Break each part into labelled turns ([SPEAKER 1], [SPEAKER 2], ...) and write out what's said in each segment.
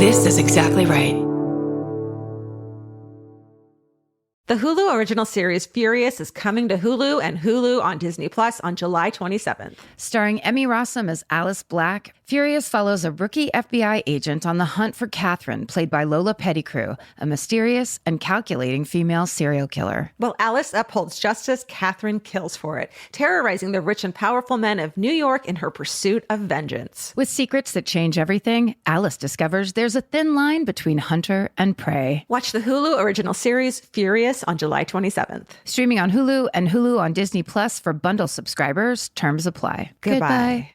[SPEAKER 1] This is exactly right.
[SPEAKER 2] The Hulu original series Furious is coming to Hulu and Hulu on Disney Plus on July 27th.
[SPEAKER 3] Starring Emmy Rossum as Alice Black, Furious follows a rookie FBI agent on the hunt for Catherine, played by Lola Pettigrew, a mysterious and calculating female serial killer.
[SPEAKER 2] While Alice upholds justice, Catherine kills for it, terrorizing the rich and powerful men of New York in her pursuit of vengeance.
[SPEAKER 3] With secrets that change everything, Alice discovers there's a thin line between hunter and prey.
[SPEAKER 2] Watch the Hulu original series Furious on July 27th.
[SPEAKER 3] Streaming on Hulu and Hulu on Disney Plus for bundle subscribers. Terms apply.
[SPEAKER 2] Goodbye.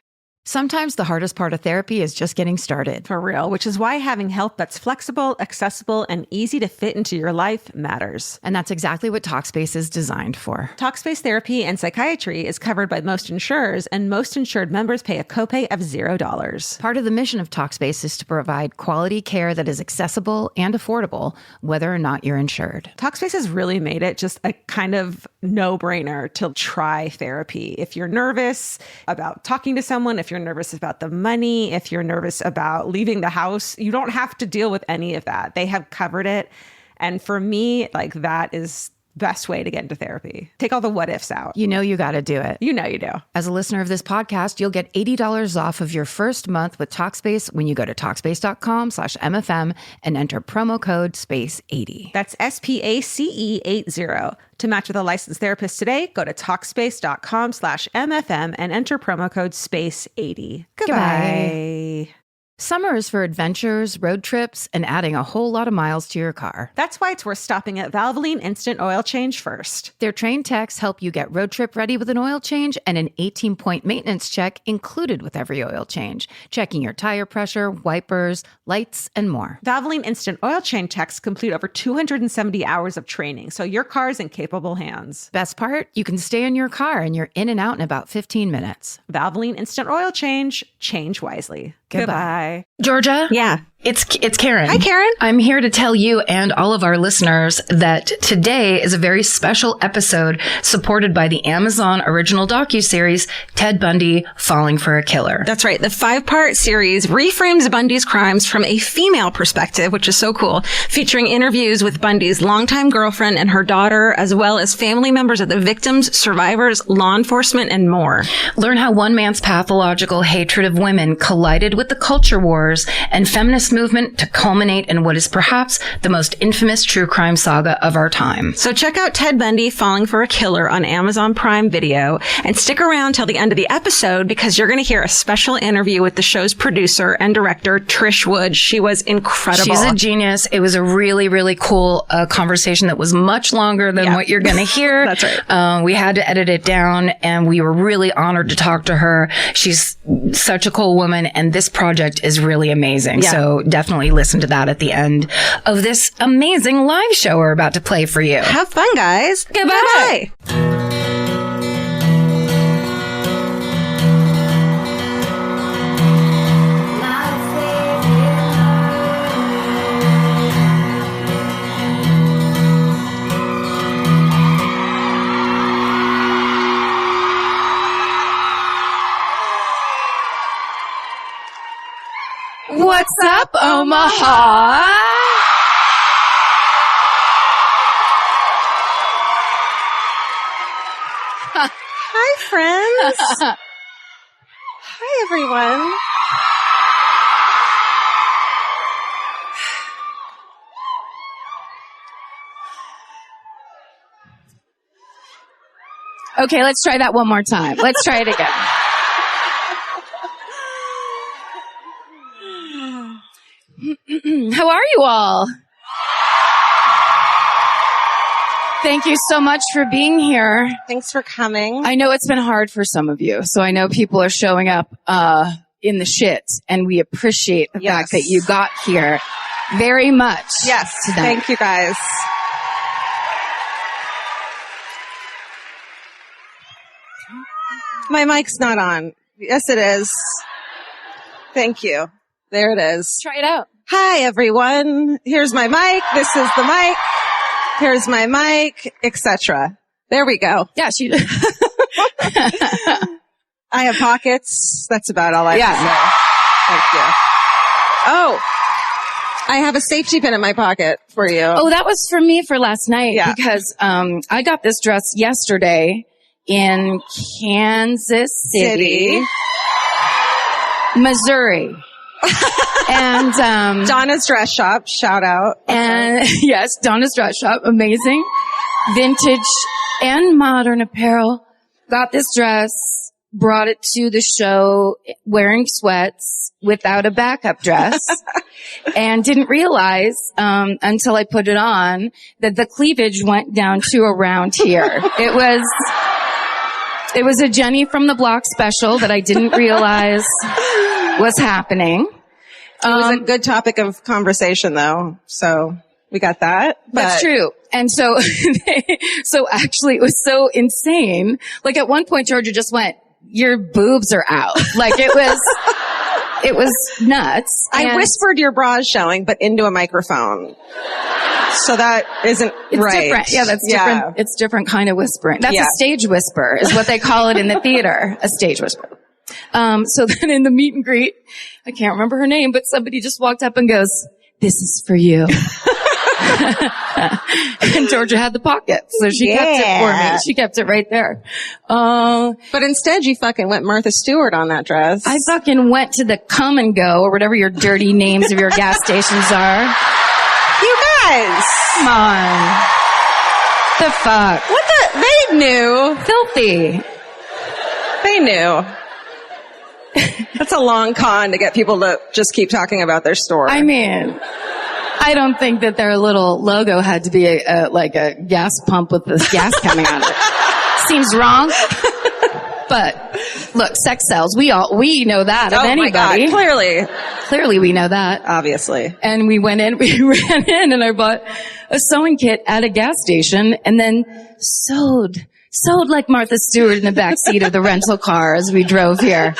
[SPEAKER 3] Sometimes the hardest part of therapy is just getting started.
[SPEAKER 2] For real, which is why having help that's flexible, accessible, and easy to fit into your life matters.
[SPEAKER 3] And that's exactly what Talkspace is designed for.
[SPEAKER 2] Talkspace therapy and psychiatry is covered by most insurers, and most insured members pay a copay of $0.
[SPEAKER 3] Part of the mission of Talkspace is to provide quality care that is accessible and affordable, whether or not you're insured.
[SPEAKER 2] Talkspace has really made it just a kind of no-brainer to try therapy. If you're nervous about talking to someone, if you're nervous about the money, if you're nervous about leaving the house, you don't have to deal with any of that. They have covered it. And for me, like, that is best way to get into therapy. Take all the what ifs out.
[SPEAKER 3] You know you got to do it.
[SPEAKER 2] You know you do.
[SPEAKER 3] As a listener of this podcast, you'll get $80 off of your first month with Talkspace when you go to Talkspace.com/MFM and enter promo code SPACE80.
[SPEAKER 2] That's SPACE80. To match with a licensed therapist today, go to Talkspace.com/MFM and enter promo code SPACE80. Goodbye.
[SPEAKER 3] Summer is for adventures, road trips, and adding a whole lot of miles to your car.
[SPEAKER 2] That's why it's worth stopping at Valvoline Instant Oil Change first.
[SPEAKER 3] Their trained techs help you get road trip ready with an oil change and an 18-point maintenance check included with every oil change, checking your tire pressure, wipers, lights, and more.
[SPEAKER 2] Valvoline Instant Oil Change techs complete over 270 hours of training, so your car's in capable hands.
[SPEAKER 3] Best part? You can stay in your car and you're in and out in about 15 minutes.
[SPEAKER 2] Valvoline Instant Oil Change. Change wisely. Goodbye.
[SPEAKER 4] Georgia?
[SPEAKER 5] Yeah.
[SPEAKER 4] It's Karen.
[SPEAKER 5] Hi, Karen.
[SPEAKER 4] I'm here to tell you and all of our listeners that today is a very special episode supported by the Amazon original docuseries, Ted Bundy, Falling for a Killer.
[SPEAKER 5] That's right. The 5-part series reframes Bundy's crimes from a female perspective, which is so cool, featuring interviews with Bundy's longtime girlfriend and her daughter, as well as family members of the victims, survivors, law enforcement, and more.
[SPEAKER 4] Learn how one man's pathological hatred of women collided with the culture wars and feminist movement to culminate in what is perhaps the most infamous true crime saga of our time.
[SPEAKER 5] So check out Ted Bundy, Falling for a Killer on Amazon Prime Video, and stick around till the end of the episode because you're going to hear a special interview with the show's producer and director, Trish Wood. She was incredible.
[SPEAKER 4] She's a genius. It was a really, really cool conversation that was much longer than what you're going to hear.
[SPEAKER 5] That's right.
[SPEAKER 4] We had to edit it down, and we were really honored to talk to her. She's such a cool woman, and this project is really amazing.
[SPEAKER 5] Yeah.
[SPEAKER 4] So definitely listen to that at the end of this amazing live show we're about to play for you.
[SPEAKER 5] Have fun, guys.
[SPEAKER 4] Goodbye.
[SPEAKER 5] Bye-bye.
[SPEAKER 4] What's up, Omaha?
[SPEAKER 5] Hi, friends. Hi, everyone.
[SPEAKER 4] Okay, let's try that one more time. Let's try it again. How are you all? Thank you so much for being here.
[SPEAKER 5] Thanks for coming.
[SPEAKER 4] I know it's been hard for some of you, so I know people are showing up in the shit, and we appreciate the fact that you got here very much.
[SPEAKER 5] Yes,
[SPEAKER 4] tonight.
[SPEAKER 5] thank you guys. My mic's not on. Yes, it is. Thank you. There it is.
[SPEAKER 4] Try it out.
[SPEAKER 5] Hi, everyone. Here's my mic. This is the mic. Here's my mic, etc. There we go.
[SPEAKER 4] Yeah, she.
[SPEAKER 5] I have pockets. That's about all I have to say. Thank you. Oh, I have a safety pin in my pocket for you.
[SPEAKER 4] Oh, that was for me for last night because I got this dress yesterday in Kansas City. Missouri. And
[SPEAKER 5] Donna's Dress Shop, shout out.
[SPEAKER 4] And yes, Donna's Dress Shop, amazing. Vintage and modern apparel. Got this dress, brought it to the show wearing sweats without a backup dress. And didn't realize until I put it on that the cleavage went down to around here. It was a Jenny from the Block special that I didn't realize was happening.
[SPEAKER 5] It was a good topic of conversation, though. So we got that.
[SPEAKER 4] That's true. And so, so actually, it was so insane. Like at one point, Georgia just went, "Your boobs are out." Like it was nuts.
[SPEAKER 5] I whispered your bra's showing, but into a microphone. So that isn't right.
[SPEAKER 4] Different. Yeah, that's different. Yeah. It's different kind of whispering. That's a stage whisper is what they call it in the theater. A stage whisper. So then in the meet and greet, I can't remember her name, but somebody just walked up and goes, "This is for you." And Georgia had the pocket, so she kept it for me. She kept it right there.
[SPEAKER 5] But instead you fucking went Martha Stewart on that dress.
[SPEAKER 4] I fucking went to the Come and Go or whatever your dirty names of your gas stations are.
[SPEAKER 5] You guys!
[SPEAKER 4] Come on. The fuck?
[SPEAKER 5] What the? They knew.
[SPEAKER 4] Filthy.
[SPEAKER 5] They knew. That's a long con to get people to just keep talking about their store.
[SPEAKER 4] I mean, I don't think that their little logo had to be like a gas pump with this gas coming out of it. Seems wrong. But look, sex sells. We know that of anybody.
[SPEAKER 5] My God,
[SPEAKER 4] clearly we know that.
[SPEAKER 5] Obviously.
[SPEAKER 4] And we ran in and I bought a sewing kit at a gas station and then sewed like Martha Stewart in the back seat of the rental car as we drove here.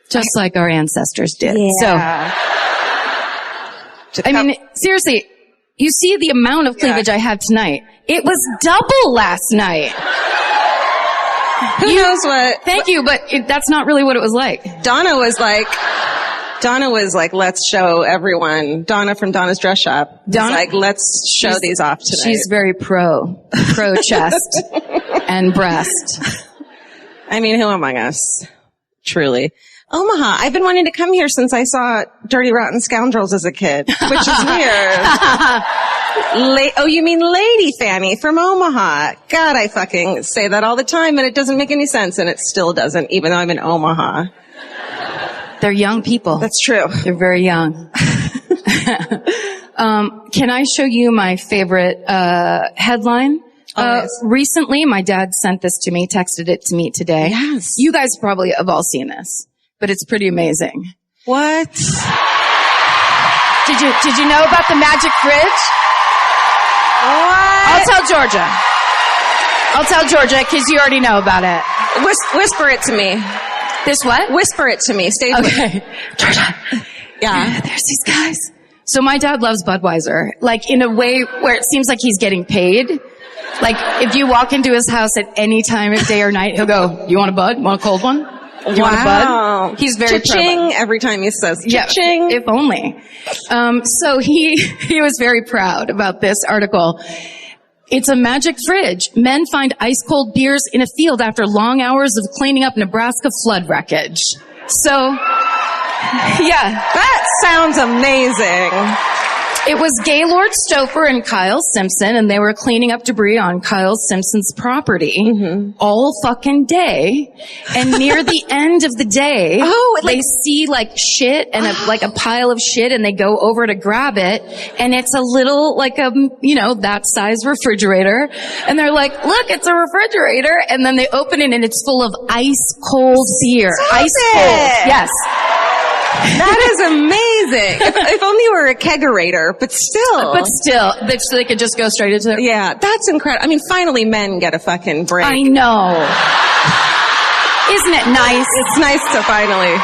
[SPEAKER 4] Just like our ancestors did.
[SPEAKER 5] Yeah.
[SPEAKER 4] So, I mean, seriously, you see the amount of cleavage I have tonight. It was double last night.
[SPEAKER 5] Who knows what?
[SPEAKER 4] Thank you, but that's not really what it was like.
[SPEAKER 5] Donna was like, let's show everyone. Donna from Donna's Dress Shop. Donna, like, let's show these off tonight.
[SPEAKER 4] She's very pro chest and breast.
[SPEAKER 5] I mean, who among us? Truly. Omaha. I've been wanting to come here since I saw Dirty Rotten Scoundrels as a kid, which is weird. Oh, you mean Lady Fanny from Omaha. God, I fucking say that all the time and it doesn't make any sense and it still doesn't, even though I'm in Omaha.
[SPEAKER 4] They're young people.
[SPEAKER 5] That's true.
[SPEAKER 4] They're very young. Can I show you my favorite headline? Recently, my dad sent this to me, texted it to me today.
[SPEAKER 5] Yes.
[SPEAKER 4] You guys probably have all seen this, but it's pretty amazing.
[SPEAKER 5] What?
[SPEAKER 4] Did you know about the magic fridge?
[SPEAKER 5] What?
[SPEAKER 4] I'll tell Georgia because you already know about it.
[SPEAKER 5] Whisper it to me.
[SPEAKER 4] This what?
[SPEAKER 5] Whisper it to me. Stay
[SPEAKER 4] okay. Georgia.
[SPEAKER 5] Yeah.
[SPEAKER 4] There's these guys. So my dad loves Budweiser, like in a way where it seems like he's getting paid. Like if you walk into his house at any time of day or night, he'll go, "You want a Bud? Want a cold one? You want a Bud?" He's very
[SPEAKER 5] cha-ching every time he says cha-ching.
[SPEAKER 4] Yeah, if only. So he was very proud about this article. It's a magic fridge. Men find ice cold beers in a field after long hours of cleaning up Nebraska flood wreckage. So, yeah.
[SPEAKER 5] That sounds amazing.
[SPEAKER 4] It was Gaylord Stouffer and Kyle Simpson, and they were cleaning up debris on Kyle Simpson's property all fucking day. And near the end of the day, they see like shit and a pile of shit, and they go over to grab it, and it's a little like a that size refrigerator, and they're like, "Look, it's a refrigerator," and then they open it, and it's full of ice cold beer, ice cold, yes.
[SPEAKER 5] That is amazing. If only you were a kegerator, but still,
[SPEAKER 4] so they could just go straight into it.
[SPEAKER 5] Yeah, that's incredible. I mean, finally men get a fucking break.
[SPEAKER 4] I know. Isn't it nice?
[SPEAKER 5] It's nice to finally.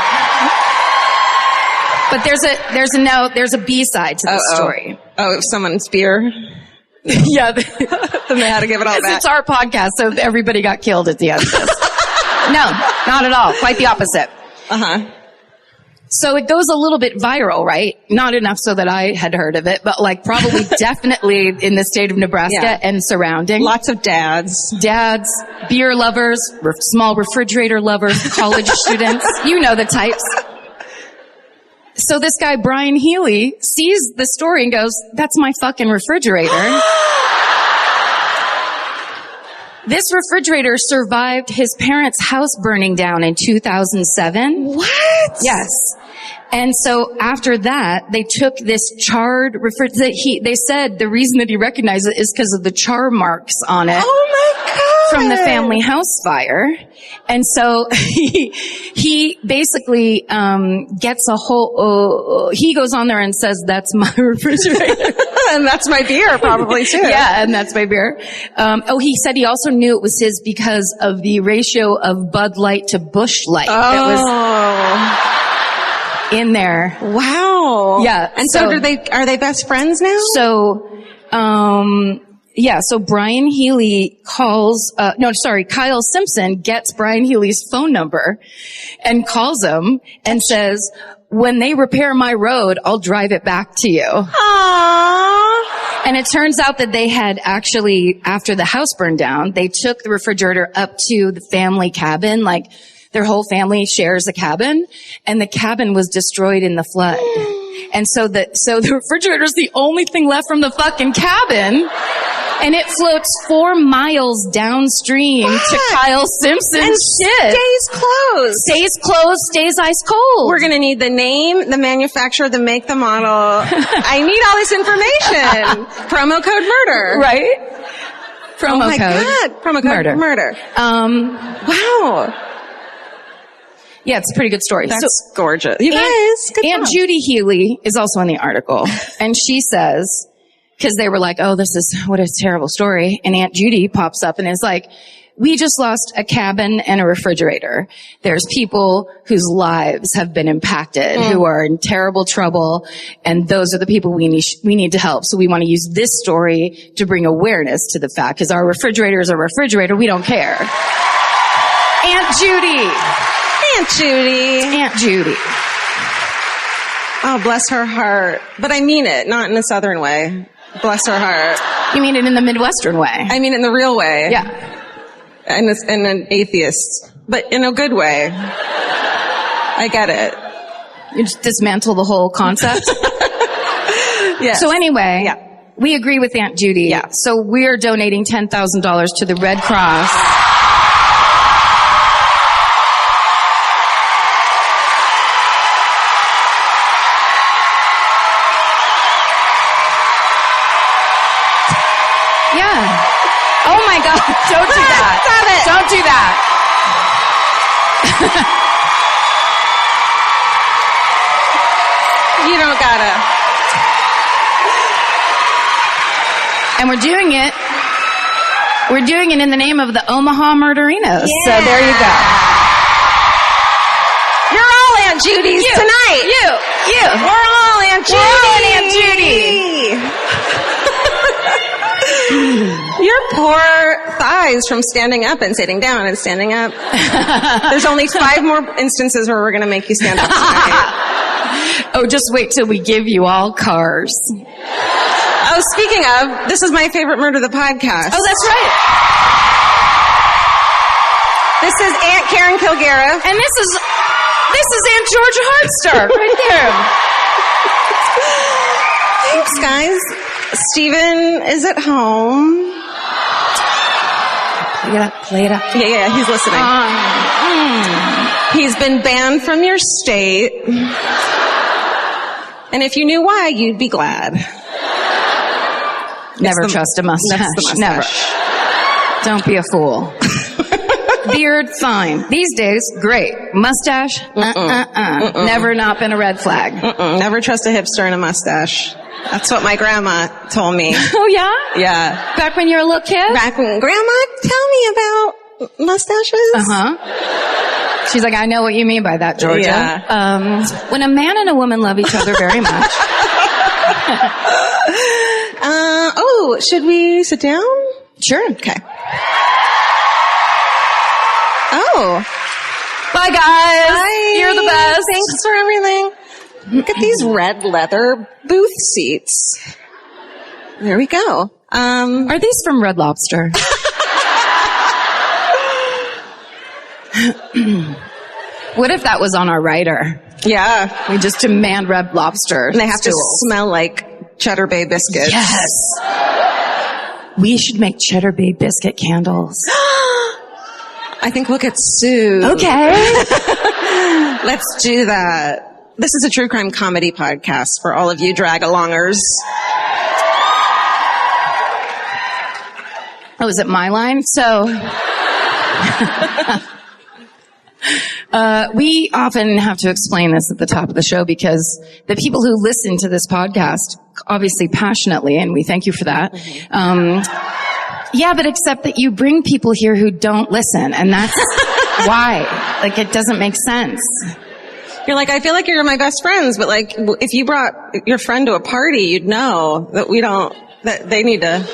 [SPEAKER 4] But there's a B-side to the story.
[SPEAKER 5] Oh, if someone's beer?
[SPEAKER 4] Yeah.
[SPEAKER 5] Then they had to give it all back.
[SPEAKER 4] It's our podcast, so everybody got killed at the end of this. No, not at all. Quite the opposite.
[SPEAKER 5] Uh-huh.
[SPEAKER 4] So it goes a little bit viral, right? Not enough so that I had heard of it, but like probably definitely in the state of Nebraska and surrounding.
[SPEAKER 5] Lots of dads.
[SPEAKER 4] Dads, beer lovers, small refrigerator lovers, college students. You know the types. So this guy, Brian Healy, sees the story and goes, that's my fucking refrigerator. This refrigerator survived his parents' house burning down in 2007.
[SPEAKER 5] What?
[SPEAKER 4] Yes. And so after that, they took this charred refrigerator. They said the reason that he recognized it is because of the char marks on it.
[SPEAKER 5] Oh my God.
[SPEAKER 4] From the family house fire. And so he basically gets a whole, he goes on there and says, that's my refrigerator.
[SPEAKER 5] And that's my beer, probably too.
[SPEAKER 4] Yeah, and that's my beer. He said he also knew it was his because of the ratio of Bud Light to Busch Light that was in there.
[SPEAKER 5] Wow.
[SPEAKER 4] Yeah.
[SPEAKER 5] And so are they best friends now?
[SPEAKER 4] So, so Brian Healy Kyle Simpson gets Brian Healy's phone number and calls him and says, when they repair my road, I'll drive it back to you.
[SPEAKER 5] Aww.
[SPEAKER 4] And it turns out that they had actually, after the house burned down, they took the refrigerator up to the family cabin, like their whole family shares a cabin, and the cabin was destroyed in the flood. And so the refrigerator's the only thing left from the fucking cabin. And it floats 4 miles downstream to Kyle Simpson's
[SPEAKER 5] and
[SPEAKER 4] shit.
[SPEAKER 5] Stays closed,
[SPEAKER 4] stays ice cold.
[SPEAKER 5] We're gonna need the name, the manufacturer, the make, the model. I need all this information. Promo code murder.
[SPEAKER 4] Right?
[SPEAKER 5] Oh my God. Promo code murder. Wow.
[SPEAKER 4] Yeah, it's a pretty good story.
[SPEAKER 5] That's gorgeous. You guys, good
[SPEAKER 4] Aunt
[SPEAKER 5] job.
[SPEAKER 4] Judy Healy is also in the article. And she says, because they were like, oh, what a terrible story. And Aunt Judy pops up and is like, we just lost a cabin and a refrigerator. There's people whose lives have been impacted, who are in terrible trouble, and those are the people we need to help. So we want to use this story to bring awareness to the fact, because our refrigerator is a refrigerator. We don't care. Aunt Judy.
[SPEAKER 5] Aunt Judy.
[SPEAKER 4] Aunt Judy.
[SPEAKER 5] Oh, bless her heart. But I mean it, not in a Southern way. Bless her heart.
[SPEAKER 4] You mean it in the Midwestern way?
[SPEAKER 5] I mean it in the real way.
[SPEAKER 4] Yeah.
[SPEAKER 5] And an atheist, but in a good way. I get it.
[SPEAKER 4] You just dismantle the whole concept?
[SPEAKER 5] Yeah.
[SPEAKER 4] So anyway, we agree with Aunt Judy.
[SPEAKER 5] Yeah.
[SPEAKER 4] So we're donating $10,000 to the Red Cross. Oh my God, don't do that.
[SPEAKER 5] Stop it.
[SPEAKER 4] Don't do that.
[SPEAKER 5] You don't gotta.
[SPEAKER 4] And we're doing it in the name of the Omaha Murderinos.
[SPEAKER 5] Yeah.
[SPEAKER 4] So there you go.
[SPEAKER 5] You're all Aunt Judy's tonight.
[SPEAKER 4] You.
[SPEAKER 5] We're all Aunt Judy.
[SPEAKER 4] We're all Aunt Judy.
[SPEAKER 5] Your poor thighs from standing up and sitting down and standing up. There's only 5 more instances where we're going to make you stand up tonight.
[SPEAKER 4] Oh, just wait till we give you all cars.
[SPEAKER 5] Oh, speaking of, this is my favorite murder, the podcast.
[SPEAKER 4] Oh, that's right.
[SPEAKER 5] This is Aunt Karen Kilgariff.
[SPEAKER 4] And this is Aunt Georgia Hardstark right there.
[SPEAKER 5] Thanks, guys. Steven is at home.
[SPEAKER 4] Play it up.
[SPEAKER 5] Yeah, he's listening. He's been banned from your state. And if you knew why, you'd be glad.
[SPEAKER 4] Never trust a mustache.
[SPEAKER 5] That's the mustache.
[SPEAKER 4] Never. Don't be a fool. Beard, fine. These days, great. Mustache, Never not been a red flag.
[SPEAKER 5] Never trust a hipster in a mustache. That's what my grandma told me.
[SPEAKER 4] Oh, yeah?
[SPEAKER 5] Yeah.
[SPEAKER 4] Back when you were a little kid?
[SPEAKER 5] Back when Grandma, tell me about mustaches.
[SPEAKER 4] Uh-huh. She's like, I know what you mean by that, Georgia.
[SPEAKER 5] Yeah.
[SPEAKER 4] When a man and a woman love each other very much.
[SPEAKER 5] Should we sit down?
[SPEAKER 4] Sure.
[SPEAKER 5] Okay. Oh.
[SPEAKER 4] Bye, guys.
[SPEAKER 5] Bye.
[SPEAKER 4] You're the best.
[SPEAKER 5] Thanks for everything. Look at these red leather booth seats. There we go.
[SPEAKER 4] Are these from Red Lobster? What if that was on our rider?
[SPEAKER 5] Yeah.
[SPEAKER 4] We just demand Red Lobster.
[SPEAKER 5] And they have
[SPEAKER 4] stools.
[SPEAKER 5] to smell like Cheddar Bay biscuits.
[SPEAKER 4] Yes. We should make Cheddar Bay biscuit candles.
[SPEAKER 5] I think we'll get sued.
[SPEAKER 4] Okay.
[SPEAKER 5] Let's do that. This is a true crime comedy podcast for all of you drag-alongers.
[SPEAKER 4] Oh, is it my line? So, we often have to explain this at the top of the show because the people who listen to this podcast, obviously passionately, and we thank you for that. Yeah, but except that you bring people here who don't listen, and that's why. Like, it doesn't make sense.
[SPEAKER 5] You're like, I feel like you're my best friends, but like, if you brought your friend to a party, you'd know that that they need to...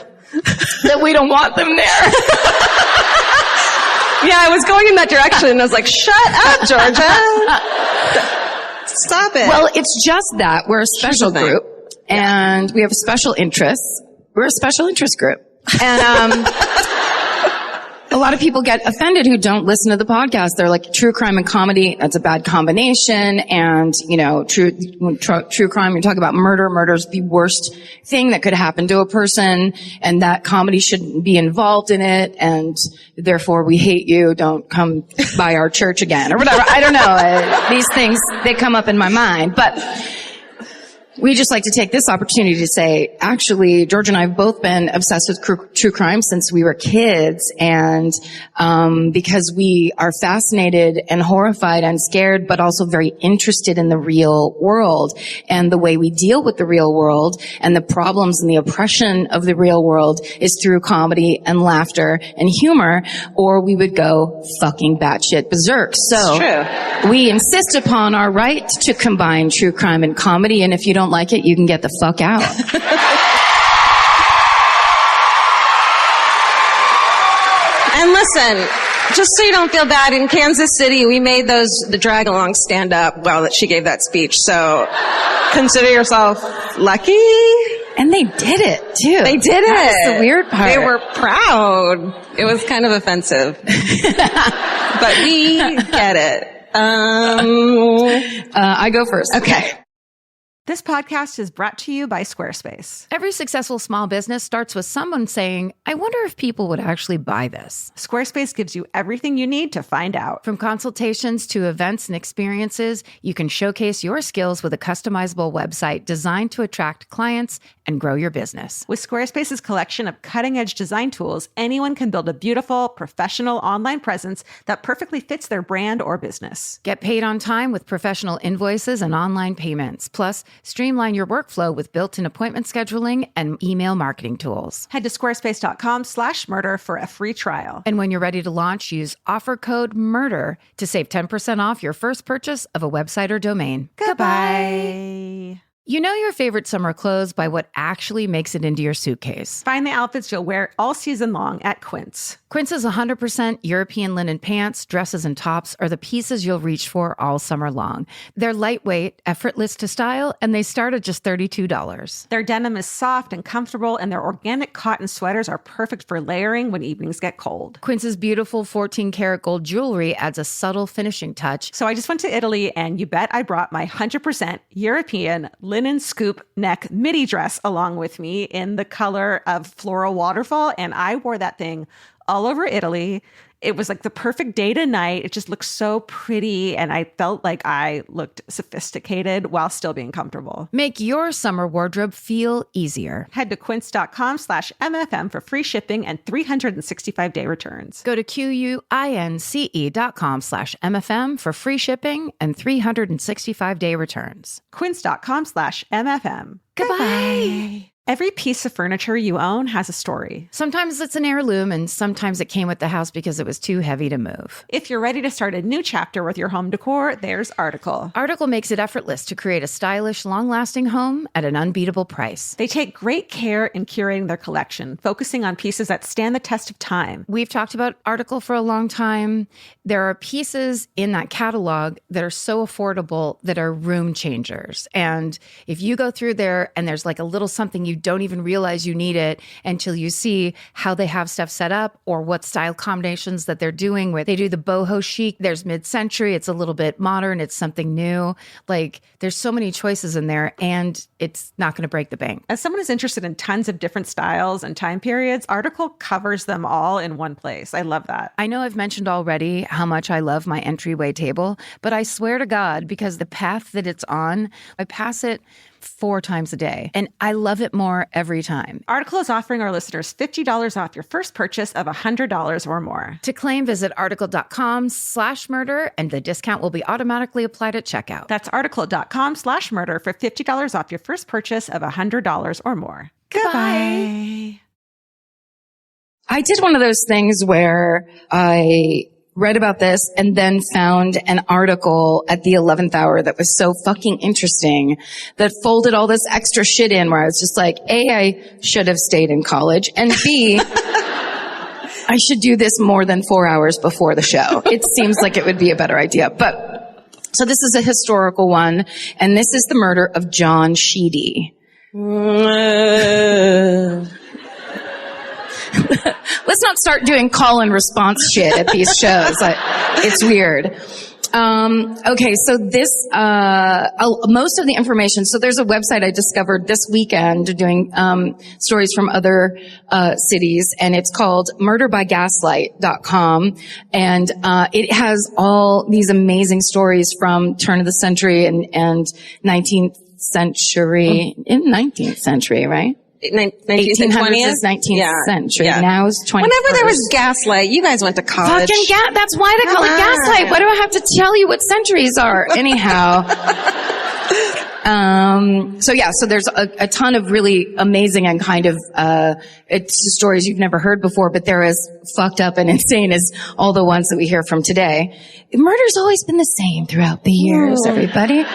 [SPEAKER 4] That we don't want them there.
[SPEAKER 5] Yeah, I was going in that direction, and I was like, shut up, Georgia. Stop it.
[SPEAKER 4] Well, it's just that. We're a special group, and we have special interests. We're a special interest group. And a lot of people get offended who don't listen to the podcast. They're like, true crime and comedy, that's a bad combination. And, you know, true crime, you talk about murder. Murder's the worst thing that could happen to a person, and that comedy shouldn't be involved in it. And therefore, we hate you. Don't come by our church again, or whatever. I don't know. These things, they come up in my mind. But we just like to take this opportunity to say, actually, George and I have both been obsessed with true crime since we were kids. And because we are fascinated and horrified and scared, but also very interested in the real world and the way we deal with the real world and the problems and the oppression of the real world is through comedy and laughter and humor, or we would go fucking batshit berserk. So we insist upon our right to combine true crime and comedy, and if you don't like it, you can get the fuck out.
[SPEAKER 5] And listen, just so you don't feel bad, in Kansas City, we made the drag-along stand up while that she gave that speech. So consider yourself lucky.
[SPEAKER 4] And they did it, too.
[SPEAKER 5] They did it.
[SPEAKER 4] That's the weird part.
[SPEAKER 5] They were proud. It was kind of offensive. But we get it.
[SPEAKER 4] I go first.
[SPEAKER 5] Okay.
[SPEAKER 2] This podcast is brought to you by Squarespace.
[SPEAKER 3] Every successful small business starts with someone saying, I wonder if people would actually buy this.
[SPEAKER 2] Squarespace gives you everything you need to find out.
[SPEAKER 3] From consultations to events and experiences, you can showcase your skills with a customizable website designed to attract clients and grow your business.
[SPEAKER 2] With Squarespace's collection of cutting-edge design tools, anyone can build a beautiful, professional online presence that perfectly fits their brand or business.
[SPEAKER 3] Get paid on time with professional invoices and online payments. Plus, streamline your workflow with built-in appointment scheduling and email marketing tools.
[SPEAKER 2] Head to squarespace.com/murder for a free trial.
[SPEAKER 3] And when you're ready to launch, use offer code MURDER to save 10% off your first purchase of a website or domain.
[SPEAKER 2] Goodbye.
[SPEAKER 3] You know your favorite summer clothes by what actually makes it into your suitcase.
[SPEAKER 2] Find the outfits you'll wear all season long at Quince.
[SPEAKER 3] Quince's 100% European linen pants, dresses, and tops are the pieces you'll reach for all summer long. They're lightweight, effortless to style, and they start at just $32.
[SPEAKER 2] Their denim is soft and comfortable, and their organic cotton sweaters are perfect for layering when evenings get cold.
[SPEAKER 3] Quince's beautiful 14-karat gold jewelry adds a subtle finishing touch.
[SPEAKER 2] So I just went to Italy, and you bet I brought my 100% European linen scoop neck midi dress along with me in the color of floral waterfall, and I wore that thing all over Italy. It was like the perfect day to night. It just looked so pretty, and I felt like I looked sophisticated while still being comfortable.
[SPEAKER 3] Make your summer wardrobe feel easier.
[SPEAKER 2] Head to quince.com/MFM for free shipping and 365-day returns.
[SPEAKER 3] Go to QUINCE.com/MFM for free shipping and 365-day returns.
[SPEAKER 2] Quince.com/MFM.
[SPEAKER 3] Goodbye.
[SPEAKER 2] Every piece of furniture you own has a story.
[SPEAKER 3] Sometimes it's an heirloom, and sometimes it came with the house because it was too heavy to move.
[SPEAKER 2] If you're ready to start a new chapter with your home decor, there's Article.
[SPEAKER 3] Article makes it effortless to create a stylish, long-lasting home at an unbeatable price.
[SPEAKER 2] They take great care in curating their collection, focusing on pieces that stand the test of time.
[SPEAKER 3] We've talked about Article for a long time. There are pieces in that catalog that are so affordable that are room changers. And if you go through there and there's like a little something you don't even realize you need it until you see how they have stuff set up or what style combinations that they're doing, where they do the boho chic, there's mid-century, it's a little bit modern, it's something new. Like there's so many choices in there and it's not going to break the bank.
[SPEAKER 2] As someone who's interested in tons of different styles and time periods, Article covers them all in one place. I love that.
[SPEAKER 3] I know I've mentioned already how much I love my entryway table, but I swear to God, because the path that it's on, I pass it 4 times a day, and I love it more every time.
[SPEAKER 2] Article is offering our listeners $50 off your first purchase of $100 or more.
[SPEAKER 3] To claim, visit article.com/murder, and the discount will be automatically applied at checkout.
[SPEAKER 2] That's article.com/murder for $50 off your first purchase of $100 or more. Goodbye.
[SPEAKER 4] I did one of those things where I read about this and then found an article at the 11th hour that was so fucking interesting that folded all this extra shit in, where I was just like, A, I should have stayed in college, and B, I should do this more than 4 hours before the show. It seems like it would be a better idea. But so this is a historical one, and this is the murder of John Sheedy. Let's not start doing call and response shit at these shows. It's weird. Okay, so this, most of the information, so there's a website I discovered this weekend doing, stories from other, cities, and it's called murderbygaslight.com, and, it has all these amazing stories from turn of the century and 19th century, right?
[SPEAKER 5] 19th and
[SPEAKER 4] 1800s
[SPEAKER 5] 20th?
[SPEAKER 4] is 19th century.
[SPEAKER 5] Yeah.
[SPEAKER 4] Now is 21st.
[SPEAKER 5] Whenever there was gaslight, you guys went to college.
[SPEAKER 4] Fucking that's why they call it gaslight. Why do I have to tell you what centuries are? Anyhow. So there's a ton of really amazing and kind of, it's stories you've never heard before, but they're as fucked up and insane as all the ones that we hear from today. Murder's always been the same throughout the years, everybody.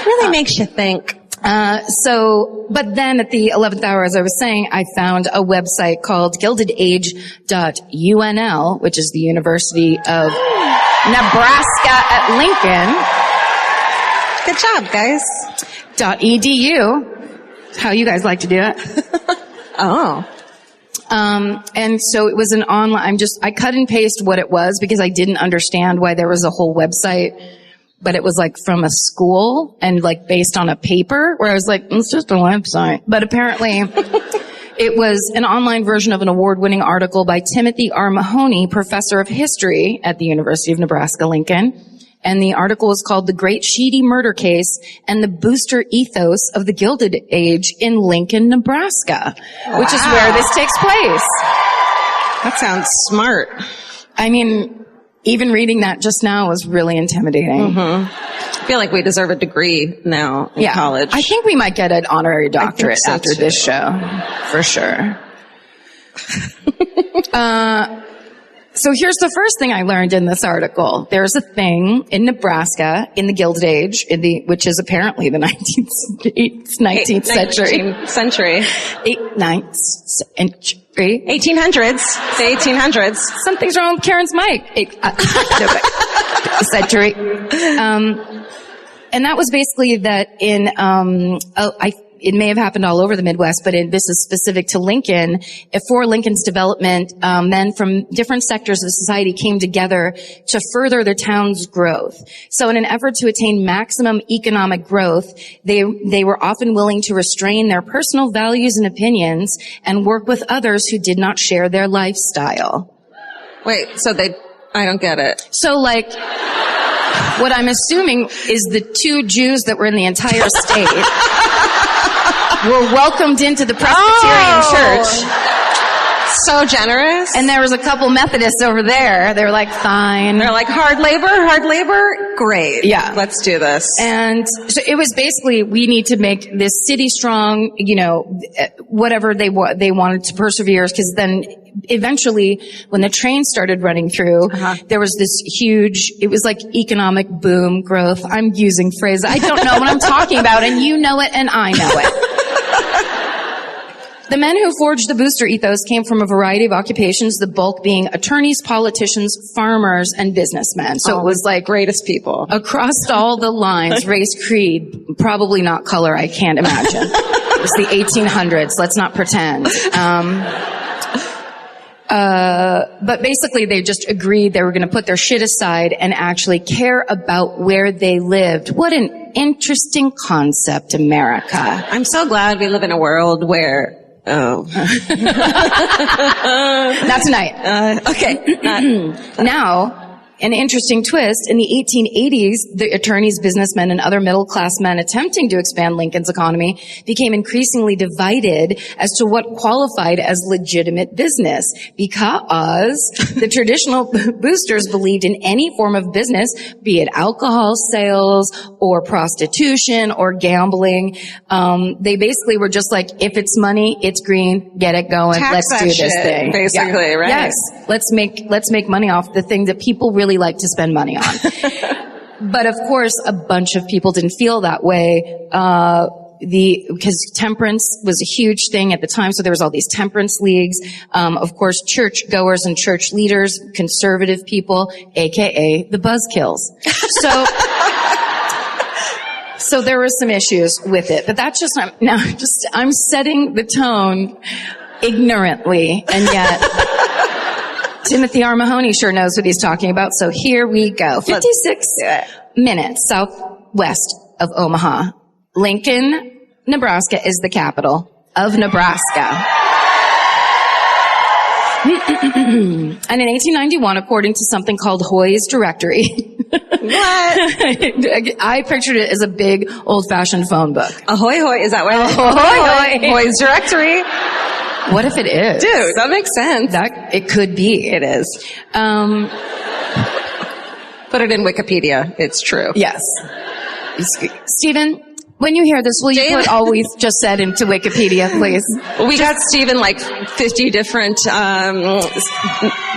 [SPEAKER 5] Really makes you think.
[SPEAKER 4] But then at the 11th hour, as I was saying, I found a website called gildedage.unl, which is the University of Nebraska at Lincoln.
[SPEAKER 5] Good job, guys.
[SPEAKER 4] .edu. How you guys like to do it.
[SPEAKER 5] Oh.
[SPEAKER 4] And so it was an online, I cut and paste what it was because I didn't understand why there was a whole website, but it was like from a school and like based on a paper, where I was like, it's just a website. But apparently it was an online version of an award-winning article by Timothy R. Mahoney, professor of history at the University of Nebraska-Lincoln. And the article is called The Great Sheedy Murder Case and the Booster Ethos of the Gilded Age in Lincoln, Nebraska, which is where this takes place.
[SPEAKER 5] That sounds smart.
[SPEAKER 4] I mean, even reading that just now was really intimidating.
[SPEAKER 5] Mm-hmm. I feel like we deserve a degree now in college.
[SPEAKER 4] I think we might get an honorary doctorate
[SPEAKER 5] so
[SPEAKER 4] after this show. For sure. So here's the first thing I learned in this article. There's a thing in Nebraska in the Gilded Age, which is apparently the 19th century.
[SPEAKER 5] 19th century.
[SPEAKER 4] 9th century.
[SPEAKER 5] 1800s. The 1800s.
[SPEAKER 4] Something's wrong with Karen's mic. Century. And that was basically that in, it may have happened all over the Midwest, but this is specific to Lincoln. For Lincoln's development, men from different sectors of society came together to further their town's growth. So in an effort to attain maximum economic growth, they were often willing to restrain their personal values and opinions and work with others who did not share their lifestyle.
[SPEAKER 5] Wait, I don't get it.
[SPEAKER 4] So like, what I'm assuming is the 2 Jews that were in the entire state were welcomed into the Presbyterian church.
[SPEAKER 5] so generous.
[SPEAKER 4] And there was a couple Methodists over there. They were like, fine.
[SPEAKER 5] They're like, hard labor, great.
[SPEAKER 4] Yeah.
[SPEAKER 5] Let's do this.
[SPEAKER 4] And so it was basically, we need to make this city strong, you know, whatever they wanted to persevere, because then eventually when the train started running through, there was this huge, it was like economic boom growth. I'm using phrases. I don't know what I'm talking about, and you know it and I know it. The men who forged the booster ethos came from a variety of occupations, the bulk being attorneys, politicians, farmers, and businessmen. So it was like
[SPEAKER 5] greatest people.
[SPEAKER 4] Across all the lines, race, creed, probably not color, I can't imagine. It was the 1800s, let's not pretend. But basically they just agreed they were going to put their shit aside and actually care about where they lived. What an interesting concept, America.
[SPEAKER 5] I'm so glad we live in a world where
[SPEAKER 4] Not tonight.
[SPEAKER 5] Okay.
[SPEAKER 4] Now, an interesting twist, in the 1880s, the attorneys, businessmen, and other middle-class men attempting to expand Lincoln's economy became increasingly divided as to what qualified as legitimate business, because the traditional boosters believed in any form of business, be it alcohol sales or prostitution or gambling. They basically were just like, if it's money, it's green, get it going,
[SPEAKER 5] Tax
[SPEAKER 4] let's do this
[SPEAKER 5] shit,
[SPEAKER 4] thing.
[SPEAKER 5] basically, right?
[SPEAKER 4] Yes. Let's make money off the thing that people really like to spend money on. But of course, a bunch of people didn't feel that way. Because temperance was a huge thing at the time, so there was all these temperance leagues. Of course, church goers and church leaders, conservative people, aka the buzzkills. So there were some issues with it, but that's just, I'm setting the tone ignorantly, and yet Timothy R. Mahoney sure knows what he's talking about, so here we go. 56 minutes southwest of Omaha. Lincoln, Nebraska is the capital of Nebraska. And in 1891, according to something called Hoy's Directory, I pictured it as a big old-fashioned phone book.
[SPEAKER 5] Ahoy hoy, is that what it is?
[SPEAKER 4] Ahoy hoy.
[SPEAKER 5] Hoy's Directory.
[SPEAKER 4] What if it is?
[SPEAKER 5] Dude, that makes sense.
[SPEAKER 4] It could be.
[SPEAKER 5] It is. Put it in Wikipedia. It's true.
[SPEAKER 4] Yes. Stephen, when you hear this, will you put all we've just said into Wikipedia, please?
[SPEAKER 5] We got Stephen like 50 different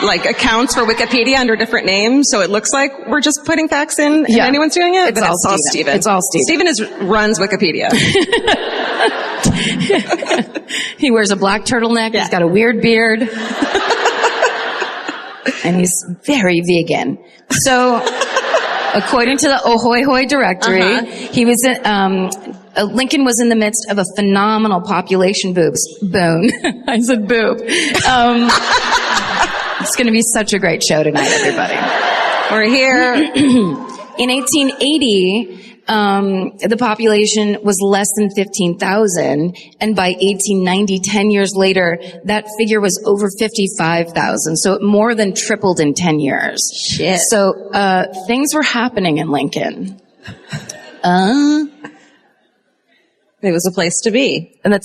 [SPEAKER 5] like accounts for Wikipedia under different names, so it looks like we're just putting facts in and anyone's doing it.
[SPEAKER 4] It's all Stephen. It's all Stephen.
[SPEAKER 5] Stephen runs Wikipedia.
[SPEAKER 4] He wears a black turtleneck. Yeah. He's got a weird beard. And he's very vegan. So, according to the Ahoy Hoy Directory, he was Lincoln was in the midst of a phenomenal population boom. I said boob. It's going to be such a great show tonight, everybody.
[SPEAKER 5] We're here.
[SPEAKER 4] In 1880, the population was less than 15,000, and by 1890, 10 years later, that figure was over 55,000. So it more than tripled in 10 years.
[SPEAKER 5] Shit.
[SPEAKER 4] So things were happening in Lincoln.
[SPEAKER 5] It was a place to be.
[SPEAKER 4] And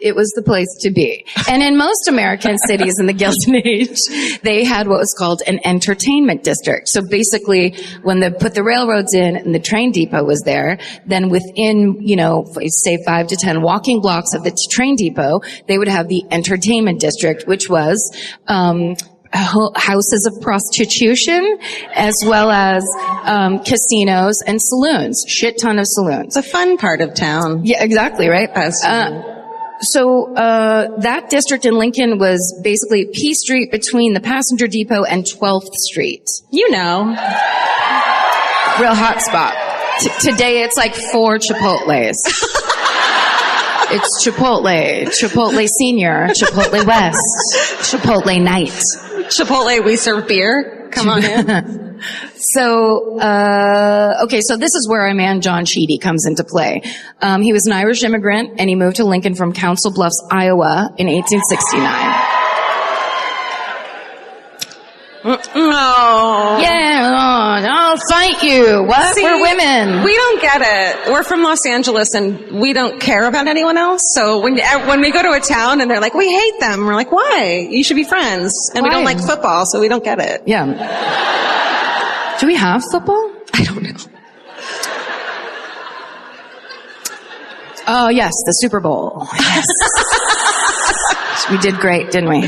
[SPEAKER 4] it was the place to be. And in most American cities in the Gilded Age, they had what was called an entertainment district. So basically, when they put the railroads in and the train depot was there, then within, say 5 to 10 walking blocks of the train depot, they would have the entertainment district, which was, houses of prostitution, as well as casinos and saloons. Shit ton of saloons.
[SPEAKER 5] It's a fun part of town.
[SPEAKER 4] Yeah, exactly, right? So that district in Lincoln was basically P Street between the passenger depot and 12th Street.
[SPEAKER 5] You know.
[SPEAKER 4] Real hot spot. Today it's like 4 Chipotles. It's Chipotle Senior, Chipotle West, Chipotle Night.
[SPEAKER 5] Chipotle, we serve beer. Come on in.
[SPEAKER 4] So, okay, so this is where our man John Sheedy comes into play. He was an Irish immigrant, and he moved to Lincoln from Council Bluffs, Iowa in 1869.
[SPEAKER 5] No.
[SPEAKER 4] Yeah, I'll fight you. What?
[SPEAKER 5] See,
[SPEAKER 4] We're women.
[SPEAKER 5] We don't get it. We're from Los Angeles and we don't care about anyone else. So when we go to a town and they're like, we hate them, we're like, why? You should be friends. And we
[SPEAKER 4] Why?
[SPEAKER 5] don't like football, so we don't get it.
[SPEAKER 4] Yeah. Do we have football?
[SPEAKER 5] I don't know.
[SPEAKER 4] Oh, yes, the Super Bowl. Yes. We did great, didn't we?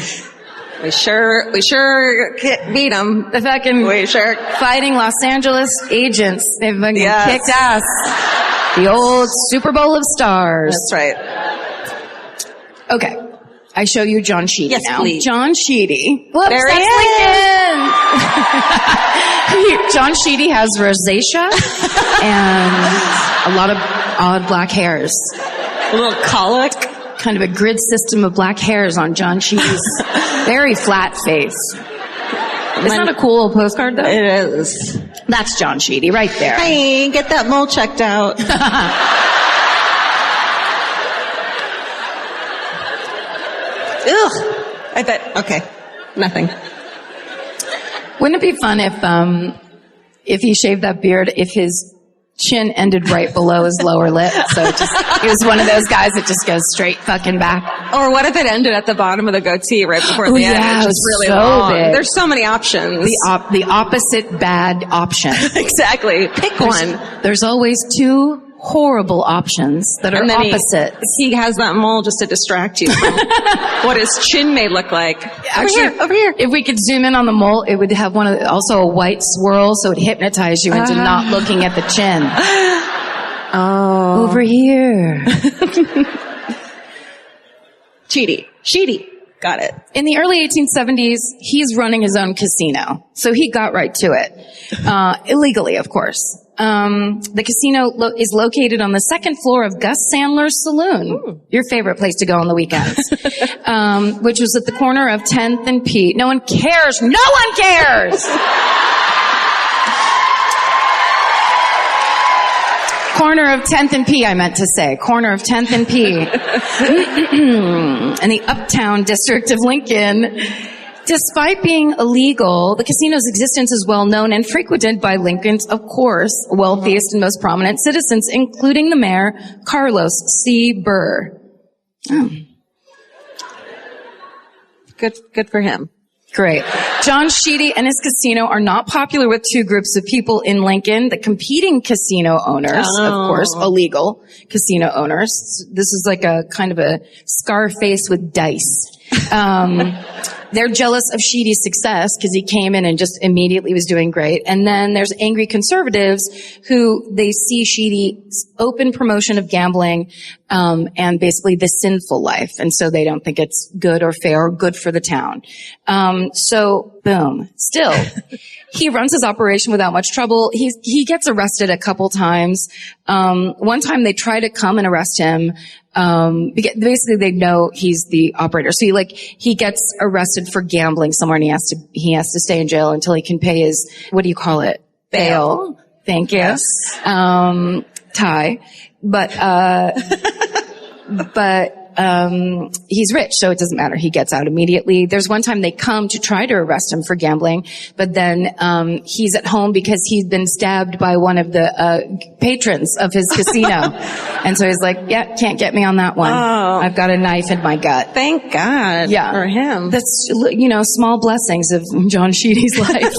[SPEAKER 5] We sure beat them.
[SPEAKER 4] The fucking
[SPEAKER 5] We sure.
[SPEAKER 4] fighting Los Angeles agents. They've fucking
[SPEAKER 5] Yes.
[SPEAKER 4] kicked ass. The old Super Bowl of stars.
[SPEAKER 5] That's right.
[SPEAKER 4] Okay. I show you John Sheedy
[SPEAKER 5] Yes,
[SPEAKER 4] now.
[SPEAKER 5] please.
[SPEAKER 4] John Sheedy. Whoops,
[SPEAKER 5] There he
[SPEAKER 4] that's
[SPEAKER 5] is.
[SPEAKER 4] Lincoln. John Sheedy has rosacea and a lot of odd black hairs.
[SPEAKER 5] A little colic.
[SPEAKER 4] Kind of a grid system of black hairs on John Sheedy's very flat face. Isn't that a cool little postcard, though?
[SPEAKER 5] It is.
[SPEAKER 4] That's John Sheedy right there.
[SPEAKER 5] Hey, get that mole checked out. Ugh. I bet. Okay. Nothing.
[SPEAKER 4] Wouldn't it be fun if he shaved that beard, if his chin ended right below his lower lip? So he was one of those guys that just goes straight fucking back.
[SPEAKER 5] Or what if it ended at the bottom of the goatee right before
[SPEAKER 4] Oh,
[SPEAKER 5] the end?
[SPEAKER 4] yeah,
[SPEAKER 5] It's
[SPEAKER 4] it
[SPEAKER 5] just
[SPEAKER 4] was
[SPEAKER 5] really
[SPEAKER 4] so
[SPEAKER 5] long.
[SPEAKER 4] big.
[SPEAKER 5] There's so many options.
[SPEAKER 4] The opposite bad option.
[SPEAKER 5] Exactly. Pick one.
[SPEAKER 4] There's always two horrible options that are
[SPEAKER 5] And then
[SPEAKER 4] opposite.
[SPEAKER 5] he has that mole just to distract you from what his chin may look like.
[SPEAKER 4] Actually,
[SPEAKER 5] over here.
[SPEAKER 4] If we could zoom in on the mole, it would have also a white swirl, so it would hypnotize you into not looking at the chin.
[SPEAKER 5] Oh.
[SPEAKER 4] Over here.
[SPEAKER 5] Sheedy. Got it.
[SPEAKER 4] In the early 1870s, he's running his own casino. So he got right to it. Illegally, of course. The casino is located on the second floor of Gus Sandler's Saloon. Your favorite place to go on the weekends. Which was at the corner of 10th and P. No one cares. No one cares! Corner of 10th and P, I meant to say. Corner of 10th and P. In the uptown district of Lincoln. Despite being illegal, the casino's existence is well known and frequented by Lincoln's, of course, wealthiest and most prominent citizens, including the mayor, Carlos C. Burr. Oh.
[SPEAKER 5] Good for him.
[SPEAKER 4] Great. John Sheedy and his casino are not popular with two groups of people in Lincoln, the competing casino owners, of course, illegal casino owners. This is like a kind of a Scarface with dice. They're jealous of Sheedy's success because he came in and just immediately was doing great. And then there's angry conservatives who they see Sheedy's open promotion of gambling, and basically the sinful life. And so they don't think it's good or fair or good for the town. So boom. Still, he runs his operation without much trouble. He gets arrested a couple times. One time they try to come and arrest him. Because basically they know he's the operator. So he gets arrested for gambling somewhere and he has to stay in jail until he can pay his, what do you call it? Bail. Thank you.
[SPEAKER 5] Yes.
[SPEAKER 4] Ty. But he's rich, so it doesn't matter. He gets out immediately. There's one time they come to try to arrest him for gambling, but then he's at home because he's been stabbed by one of the patrons of his casino. And so he's like, yeah, can't get me on that one.
[SPEAKER 5] Oh.
[SPEAKER 4] I've got a knife in my gut.
[SPEAKER 5] Thank God for him.
[SPEAKER 4] That's, small blessings of John Sheedy's life.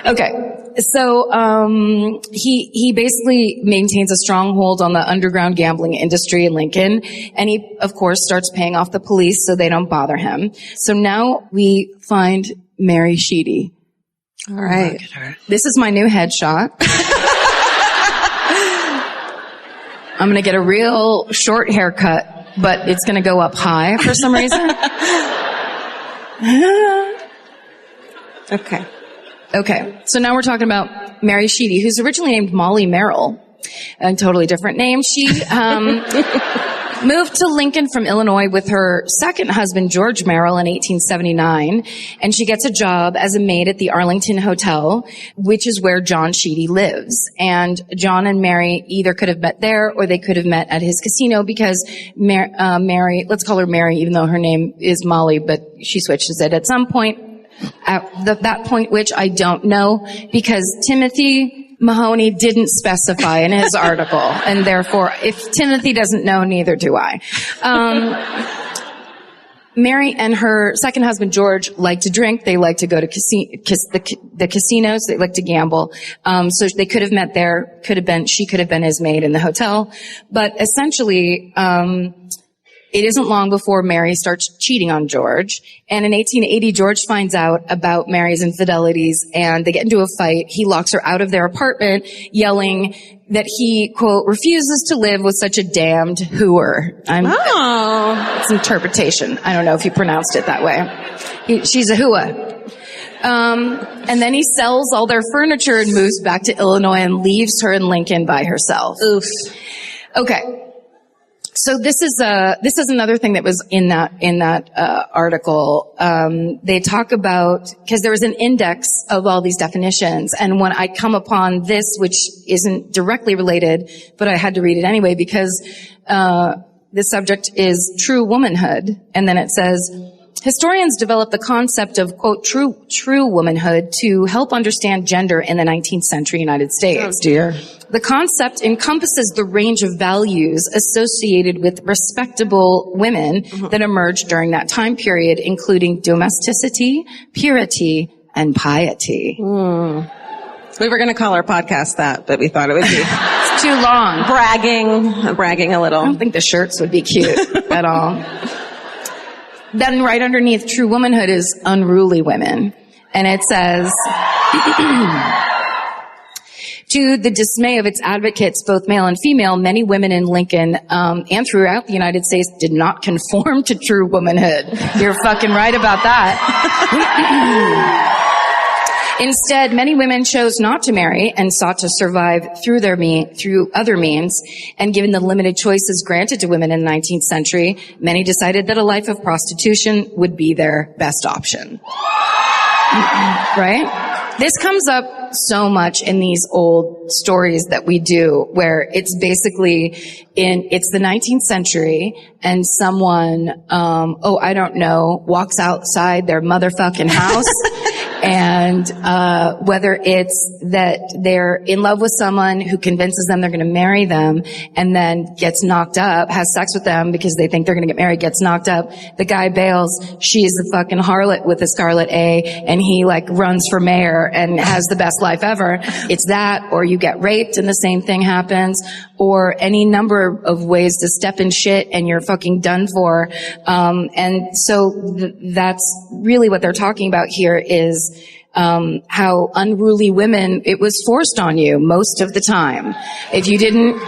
[SPEAKER 4] Okay. So, he basically maintains a stronghold on the underground gambling industry in Lincoln. And he, of course, starts paying off the police so they don't bother him. So now we find Mary Sheedy.
[SPEAKER 5] All right.
[SPEAKER 4] This is my new headshot. I'm going to get a real short haircut, but it's going to go up high for some reason. Okay, so now we're talking about Mary Sheedy, who's originally named Molly Merrill, a totally different name. She moved to Lincoln from Illinois with her second husband, George Merrill, in 1879, and she gets a job as a maid at the Arlington Hotel, which is where John Sheedy lives. And John and Mary either could have met there or they could have met at his casino because Mary, let's call her Mary, even though her name is Molly, but she switches it at some point. At that point, which I don't know, because Timothy Mahoney didn't specify in his article, and therefore, if Timothy doesn't know, neither do I. Mary and her second husband, George, like to drink. They like to go to the casinos. They like to gamble. So they could have met there. She could have been his maid in the hotel. But essentially, it isn't long before Mary starts cheating on George. And in 1880, George finds out about Mary's infidelities, and they get into a fight. He locks her out of their apartment, yelling that he, quote, refuses to live with such a damned hooer. It's interpretation. I don't know if you pronounced it that way. She's a hooah. And then he sells all their furniture and moves back to Illinois and leaves her in Lincoln by herself.
[SPEAKER 5] Oof.
[SPEAKER 4] Okay. So this is another thing that was in that article. They talk about, cause there was an index of all these definitions. And when I come upon this, which isn't directly related, but I had to read it anyway because, the subject is true womanhood. And then it says, historians developed the concept of, quote, true womanhood to help understand gender in the 19th century United States.
[SPEAKER 2] Oh dear.
[SPEAKER 4] The concept encompasses the range of values associated with respectable women that emerged during that time period, including domesticity, purity, and piety.
[SPEAKER 5] We were going to call our podcast that, but we thought it would be
[SPEAKER 4] It's too long.
[SPEAKER 5] bragging a little.
[SPEAKER 4] I don't think the shirts would be cute at all. Then right underneath true womanhood is unruly women. And it says, to the dismay of its advocates, both male and female, many women in Lincoln and throughout the United States did not conform to true womanhood. You're fucking right about that. Instead, many women chose not to marry and sought to survive through other means. And given the limited choices granted to women in the 19th century, many decided that a life of prostitution would be their best option. Right? This comes up so much in these old stories that we do, where it's basically it's the 19th century and someone, I don't know, walks outside their motherfucking house. And whether it's that they're in love with someone who convinces them they're going to marry them and then gets knocked up, has sex with them because they think they're going to get married, gets knocked up, the guy bails, she's the fucking harlot with a scarlet A, and he like runs for mayor and has the best life ever. It's that, or you get raped and the same thing happens, or any number of ways to step in shit and you're fucking done for. And so that's really what they're talking about here is how unruly women, it was forced on you most of the time. If you didn't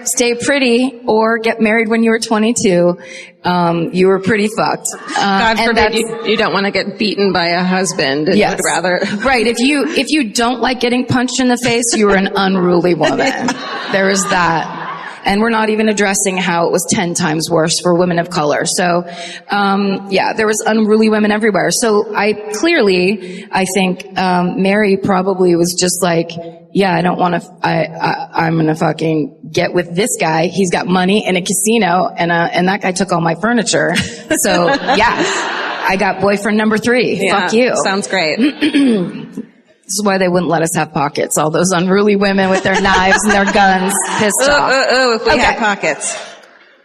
[SPEAKER 4] stay pretty or get married when you were 22, you were pretty fucked.
[SPEAKER 5] God forbid you don't want to get beaten by a husband. And
[SPEAKER 4] yes.
[SPEAKER 5] Would rather.
[SPEAKER 4] Right. If you don't like getting punched in the face, you were an unruly woman. There is that. And we're not even addressing how it was 10 times worse for women of color. So, there was unruly women everywhere. So I think, Mary probably was just like, yeah, I don't want to, I'm going to fucking get with this guy. He's got money in a casino and that guy took all my furniture. So yeah, I got boyfriend number 3.
[SPEAKER 5] Yeah,
[SPEAKER 4] fuck you.
[SPEAKER 5] Sounds great.
[SPEAKER 4] This is why they wouldn't let us have pockets. All those unruly women with their knives and their guns, pissed off.
[SPEAKER 5] If we had pockets.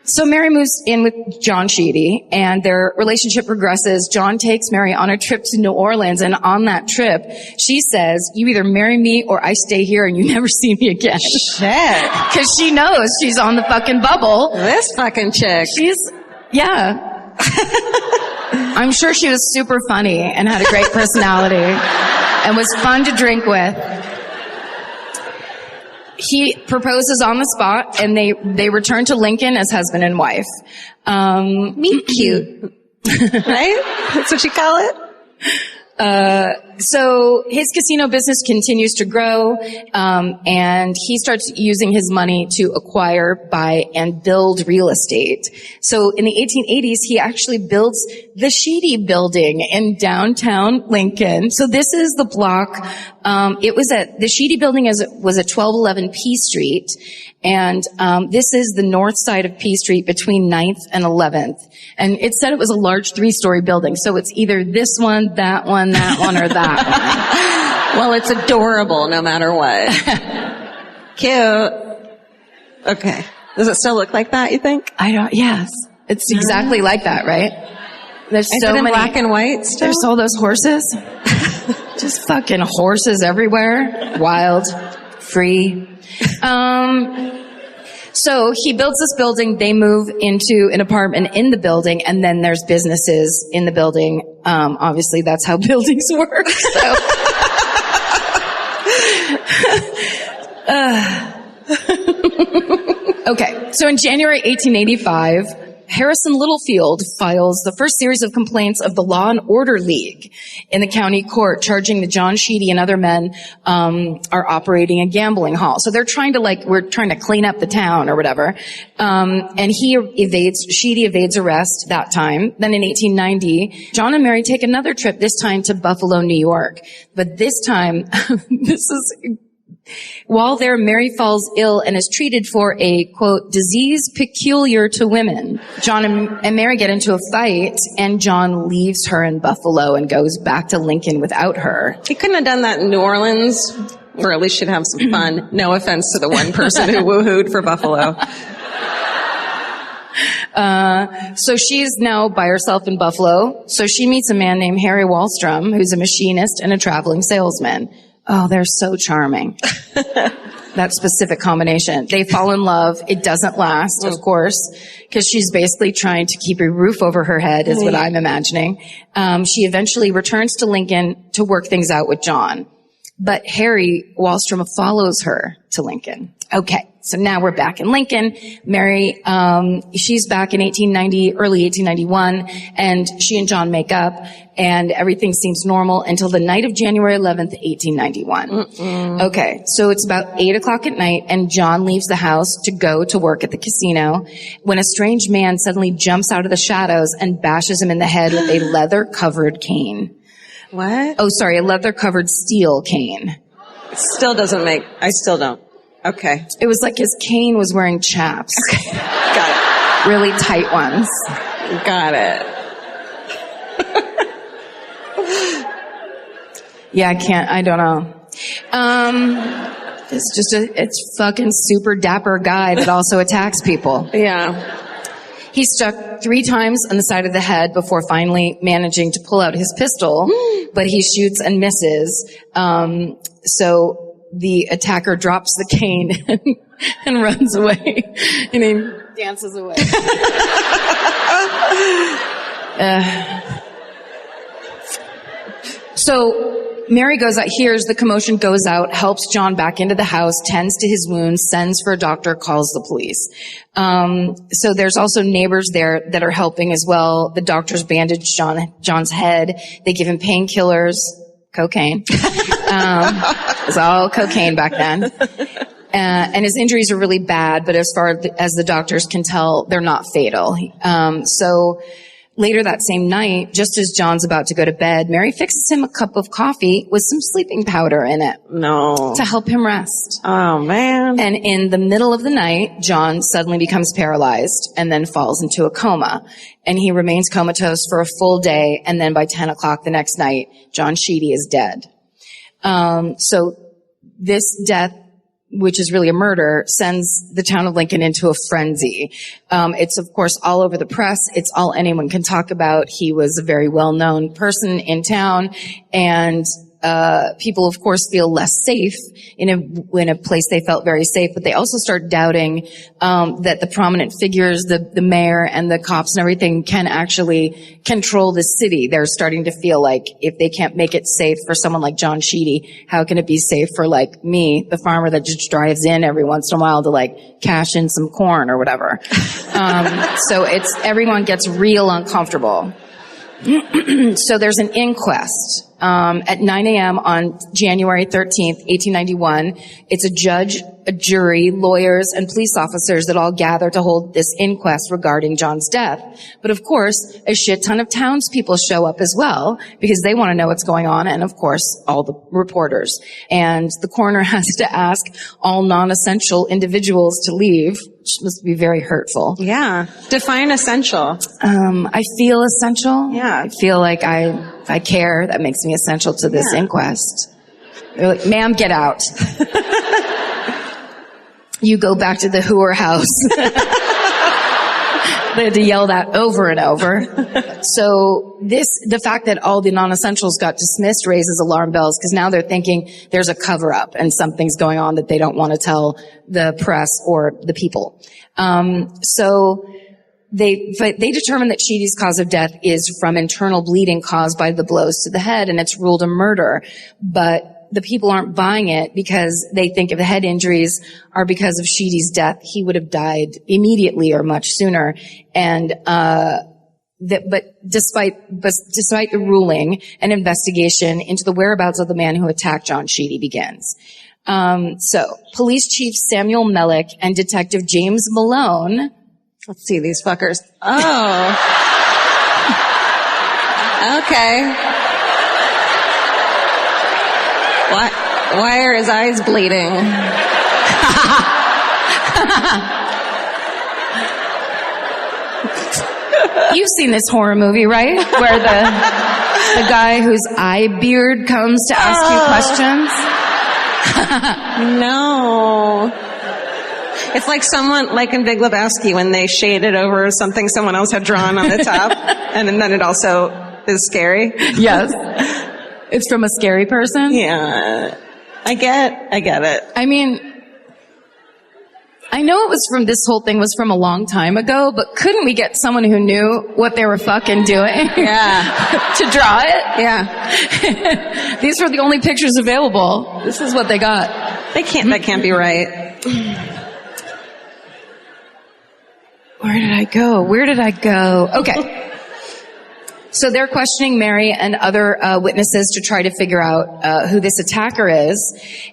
[SPEAKER 4] So Mary moves in with John Sheedy, and their relationship progresses. John takes Mary on a trip to New Orleans, and on that trip, she says, you either marry me or I stay here and you never see me again.
[SPEAKER 5] Shit.
[SPEAKER 4] Because she knows she's on the fucking bubble.
[SPEAKER 5] This fucking chick.
[SPEAKER 4] Yeah. I'm sure she was super funny and had a great personality. And was fun to drink with. He proposes on the spot, and they return to Lincoln as husband and wife.
[SPEAKER 5] Meet cute. Right? That's what you call it?
[SPEAKER 4] So his casino business continues to grow, and he starts using his money to acquire, buy, and build real estate. So in the 1880s, he actually builds the Sheedy building in downtown Lincoln. So this is the block. The Sheedy building was at 1211 P Street. And this is the north side of P Street between 9th and 11th. And it said it was a large 3-story building. So it's either this one, that one, or that one.
[SPEAKER 5] Well, it's adorable no matter what. Cute. Okay. Does it still look like that, you think?
[SPEAKER 4] Yes. It's exactly like that, right? There's
[SPEAKER 5] Is
[SPEAKER 4] so
[SPEAKER 5] it in
[SPEAKER 4] many
[SPEAKER 5] black and white still?
[SPEAKER 4] There's all those horses. Just fucking horses everywhere. Wild. Free. So he builds this building, they move into an apartment in the building, and then there's businesses in the building. Obviously that's how buildings work, so. Okay, so in January 1885, Harrison Littlefield files the first series of complaints of the Law and Order League in the county court, charging that John Sheedy and other men are operating a gambling hall. So they're trying to we're trying to clean up the town or whatever. And Sheedy evades arrest that time. Then in 1890, John and Mary take another trip, this time to Buffalo, New York. But this time, while there, Mary falls ill and is treated for a, quote, disease peculiar to women. John and Mary get into a fight, and John leaves her in Buffalo and goes back to Lincoln without her.
[SPEAKER 5] He couldn't have done that in New Orleans, or at least she'd have some fun. No offense to the one person who woohooed for Buffalo.
[SPEAKER 4] So she's now by herself in Buffalo. So she meets a man named Harry Wallstrom, who's a machinist and a traveling salesman. Oh, they're so charming. That specific combination. They fall in love. It doesn't last, of course, because she's basically trying to keep a roof over her head, is what I'm imagining. She eventually returns to Lincoln to work things out with John. But Harry Wallstrom follows her to Lincoln. Okay. So now we're back in Lincoln. Mary, she's back in early 1891, and she and John make up, and everything seems normal until the night of January 11th, 1891. Okay, so it's about 8 o'clock at night, and John leaves the house to go to work at the casino when a strange man suddenly jumps out of the shadows and bashes him in the head with a leather-covered cane.
[SPEAKER 5] What?
[SPEAKER 4] Oh, sorry, a leather-covered steel cane.
[SPEAKER 5] It still doesn't I still don't. Okay.
[SPEAKER 4] It was like his cane was wearing chaps.
[SPEAKER 5] Okay. Got
[SPEAKER 4] Really tight ones.
[SPEAKER 5] it. Got it.
[SPEAKER 4] Yeah, I don't know. It's fucking super dapper guy that also attacks people.
[SPEAKER 5] Yeah.
[SPEAKER 4] He's struck 3 times on the side of the head before finally managing to pull out his pistol, but he shoots and misses. So the attacker drops the cane and runs away, and he dances away. So Mary hears the commotion, goes out, helps John back into the house, tends to his wounds, sends for a doctor, calls the police. So there's also neighbors there that are helping as well. The doctors bandage John's head. They give him painkillers, cocaine. It was all cocaine back then. And his injuries are really bad, but as far as the doctors can tell, they're not fatal. So later that same night, just as John's about to go to bed, Mary fixes him a cup of coffee with some sleeping powder in it.
[SPEAKER 5] No.
[SPEAKER 4] To help him rest.
[SPEAKER 5] Oh, man.
[SPEAKER 4] And in the middle of the night, John suddenly becomes paralyzed and then falls into a coma. And he remains comatose for a full day, and then by 10 o'clock the next night, John Sheedy is dead. So this death, which is really a murder, sends the town of Lincoln into a frenzy. It's, of course, all over the press. It's all anyone can talk about. He was a very well-known person in town, and people, of course, feel less safe in a place they felt very safe, but they also start doubting that the prominent figures, the mayor and the cops and everything, can actually control the city. They're starting to feel like if they can't make it safe for someone like John Sheedy, how can it be safe for like me, the farmer that just drives in every once in a while to like cash in some corn or whatever. So everyone gets real uncomfortable. So there's an inquest at 9 a.m. on January 13th, 1891. It's a judge, a jury, lawyers, and police officers that all gather to hold this inquest regarding John's death. But of course, a shit ton of townspeople show up as well because they want to know what's going on, and of course, all the reporters. And the coroner has to ask all non-essential individuals to leave, which must be very hurtful.
[SPEAKER 5] Yeah. Define essential.
[SPEAKER 4] I feel essential.
[SPEAKER 5] Yeah.
[SPEAKER 4] I feel like if I care, that makes me essential to this inquest. They're like, ma'am, get out. You go back to the hooer house. They had to yell that over and over. So the fact that all the non-essentials got dismissed raises alarm bells because now they're thinking there's a cover-up and something's going on that they don't want to tell the press or the people. So they determined that Sheedy's cause of death is from internal bleeding caused by the blows to the head, and it's ruled a murder. But the people aren't buying it because they think if the head injuries are because of Sheedy's death, he would have died immediately or much sooner. And but despite the ruling, an investigation into the whereabouts of the man who attacked John Sheedy begins. So Police Chief Samuel Mellick and Detective James Malone.
[SPEAKER 5] Let's see these fuckers. Oh. Okay. Why are his eyes bleeding?
[SPEAKER 4] You've seen this horror movie, right? Where the guy whose eye beard comes to ask you questions?
[SPEAKER 5] No. It's like someone, like in Big Lebowski, when they shaded over something someone else had drawn on the top, and then it also is scary.
[SPEAKER 4] Yes. It's from a scary person?
[SPEAKER 5] Yeah. I get it.
[SPEAKER 4] I mean, I know this whole thing was from a long time ago, but couldn't we get someone who knew what they were fucking doing?
[SPEAKER 5] Yeah.
[SPEAKER 4] To draw it?
[SPEAKER 5] Yeah.
[SPEAKER 4] These were the only pictures available. This is what they got.
[SPEAKER 5] That can't be right.
[SPEAKER 4] Where did I go? Okay. So they're questioning Mary and other witnesses to try to figure out who this attacker is.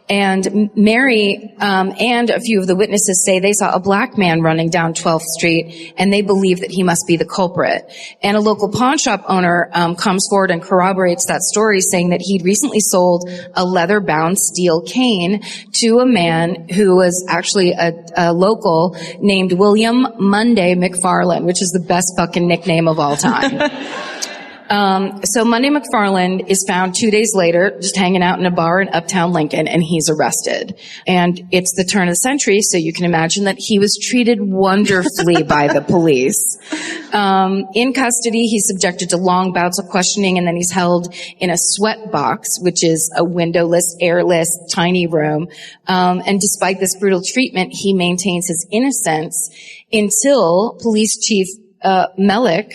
[SPEAKER 4] And Mary and a few of the witnesses say they saw a black man running down 12th Street, and they believe that he must be the culprit. And a local pawn shop owner comes forward and corroborates that story, saying that he'd recently sold a leather-bound steel cane to a man who was actually a local named William Monday McFarland, which is the best fucking nickname of all time. So Monday McFarland is found 2 days later, just hanging out in a bar in Uptown Lincoln, and he's arrested. And it's the turn of the century, so you can imagine that he was treated wonderfully by the police. In custody, he's subjected to long bouts of questioning, and then he's held in a sweat box, which is a windowless, airless, tiny room. And despite this brutal treatment, he maintains his innocence until Police Chief Mellick,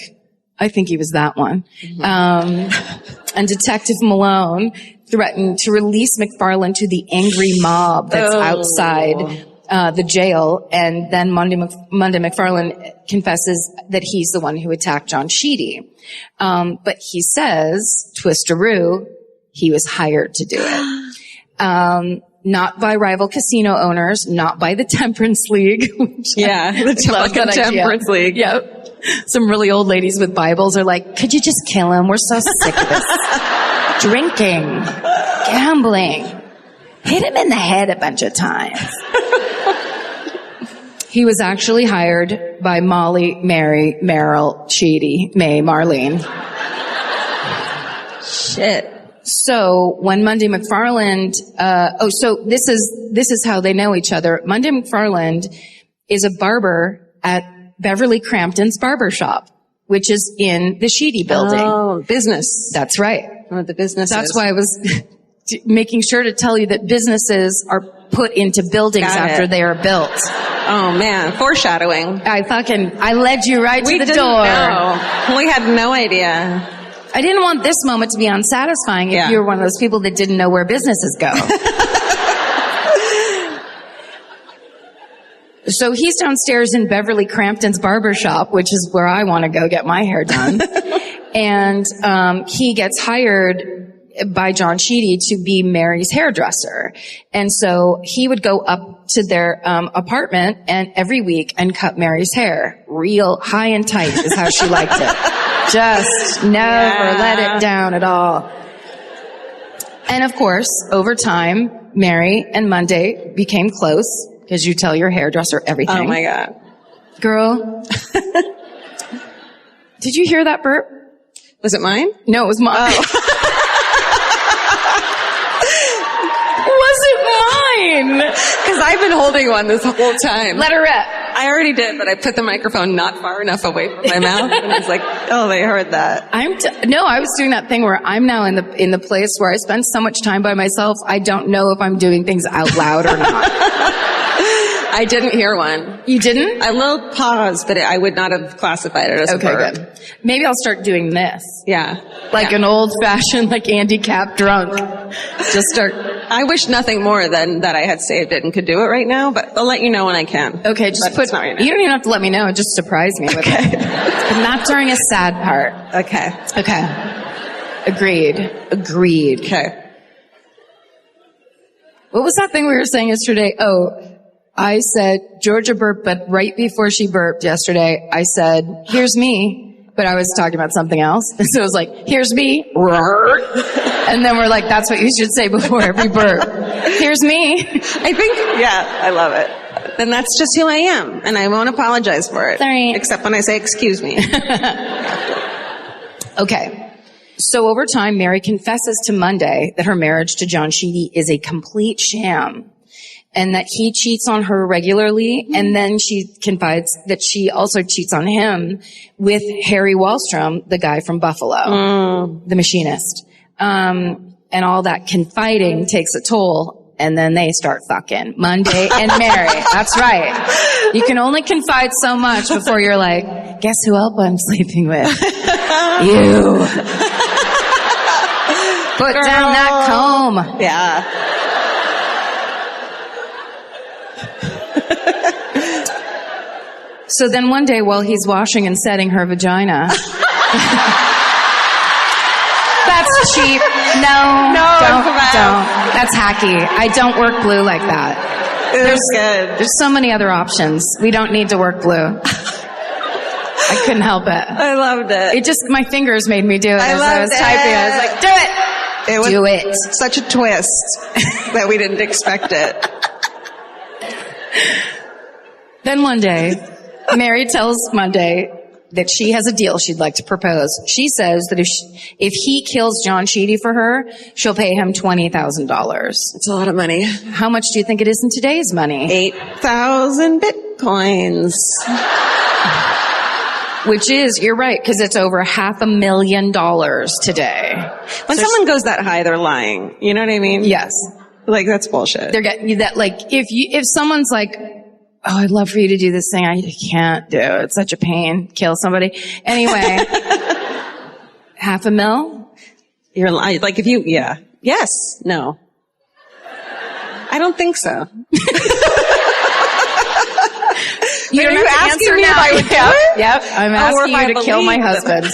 [SPEAKER 4] I think he was that one, and Detective Malone threatened to release McFarland to the angry mob that's outside the jail. And then Monday McFarland confesses that he's the one who attacked John Sheedy. But he says, twisteroo, he was hired to do it. Not by rival casino owners, not by the Temperance League.
[SPEAKER 5] The Temperance League.
[SPEAKER 4] Yep. Some really old ladies with Bibles are like, could you just kill him? We're so sick of this. Drinking, gambling, hit him in the head a bunch of times. He was actually hired by Molly, Mary, Meryl, Sheedy, May, Marlene.
[SPEAKER 5] Shit.
[SPEAKER 4] So when Monday McFarland, so this is how they know each other. Monday McFarland is a barber at Beverly Crampton's barber shop, which is in the Sheedy building.
[SPEAKER 5] Oh, business.
[SPEAKER 4] That's right.
[SPEAKER 5] One of the businesses.
[SPEAKER 4] That's why I was making sure to tell you that businesses are put into buildings after they are built.
[SPEAKER 5] Oh man, foreshadowing.
[SPEAKER 4] I led you right to the door.
[SPEAKER 5] Know. We had no idea.
[SPEAKER 4] I didn't want this moment to be unsatisfying if you were one of those people that didn't know where businesses go. So he's downstairs in Beverly Crampton's barber shop, which is where I want to go get my hair done. And he gets hired by John Sheedy to be Mary's hairdresser. And so he would go up to their apartment and every week and cut Mary's hair. Real high and tight is how she liked it. Just never let it down at all. And of course, over time, Mary and Monday became close because you tell your hairdresser everything.
[SPEAKER 5] Oh my God.
[SPEAKER 4] Girl. Did you hear that burp?
[SPEAKER 5] Was it mine?
[SPEAKER 4] No, it was mine.
[SPEAKER 5] Oh.
[SPEAKER 4] Was it mine?
[SPEAKER 5] Because I've been holding one this whole time.
[SPEAKER 4] Let her rip.
[SPEAKER 5] I already did, but I put the microphone not far enough away from my mouth, and it's like, oh, they heard that.
[SPEAKER 4] No, I was doing that thing where I'm now in the place where I spend so much time by myself, I don't know if I'm doing things out loud or not.
[SPEAKER 5] I didn't hear one.
[SPEAKER 4] You didn't?
[SPEAKER 5] A little pause, but I would not have classified it as a burp.
[SPEAKER 4] Good. Maybe I'll start doing this.
[SPEAKER 5] Yeah.
[SPEAKER 4] Like an old-fashioned, like handicapped drunk. Just start.
[SPEAKER 5] I wish nothing more than that I had saved it and could do it right now, but I'll let you know when I can.
[SPEAKER 4] Okay, just put.
[SPEAKER 5] Right now.
[SPEAKER 4] You don't even have to let me know. Just surprise me with it. But not during a sad part.
[SPEAKER 5] Okay.
[SPEAKER 4] Okay. Agreed.
[SPEAKER 5] Okay.
[SPEAKER 4] What was that thing we were saying yesterday? Oh, I said Georgia burped, but right before she burped yesterday, I said, "Here's me." But I was talking about something else. And so it was like, "Here's me." And then we're like, that's what you should say before every burp. "Here's me."
[SPEAKER 5] I think, yeah, I love it. Then that's just who I am, and I won't apologize for it.
[SPEAKER 4] Sorry.
[SPEAKER 5] Except when I say, excuse me.
[SPEAKER 4] Okay. So over time, Mary confesses to Monday that her marriage to John Sheedy is a complete sham and that he cheats on her regularly. And then she confides that she also cheats on him with Harry Wallstrom, the guy from Buffalo, the machinist. And all that confiding takes a toll. And then they start fucking. Monday and Mary. That's right. You can only confide so much before you're like, guess who else I'm sleeping with? You. Put down that comb.
[SPEAKER 5] Yeah.
[SPEAKER 4] So then one day while he's washing and setting her vagina. That's cheap. No, don't. That's hacky. I don't work blue like that. There's so many other options. We don't need to work blue. I couldn't help it.
[SPEAKER 5] I loved it.
[SPEAKER 4] It just, my fingers made me do it as I was typing. I was like, do it.
[SPEAKER 5] Such a twist that we didn't expect it.
[SPEAKER 4] Then one day, Mary tells Monday that she has a deal she'd like to propose. She says that if he kills John Sheedy for her, she'll pay him $20,000.
[SPEAKER 5] It's a lot of money.
[SPEAKER 4] How much do you think it is in today's money?
[SPEAKER 5] 8,000 bitcoins.
[SPEAKER 4] Which is, you're right, because it's over $500,000 today.
[SPEAKER 5] When someone goes that high, they're lying. You know what I mean?
[SPEAKER 4] Yes.
[SPEAKER 5] Like, that's bullshit.
[SPEAKER 4] They're getting you that, like, if someone's like, oh, I'd love for you to do this thing. I can't do it. It's such a pain. Kill somebody. Anyway, $500,000?
[SPEAKER 5] You're lying. Like, if you, yeah. Yes. No. I don't think so.
[SPEAKER 4] You don't have to answer
[SPEAKER 5] me
[SPEAKER 4] now.
[SPEAKER 5] if I would do it?
[SPEAKER 4] Yep. I'm asking you to kill my husband.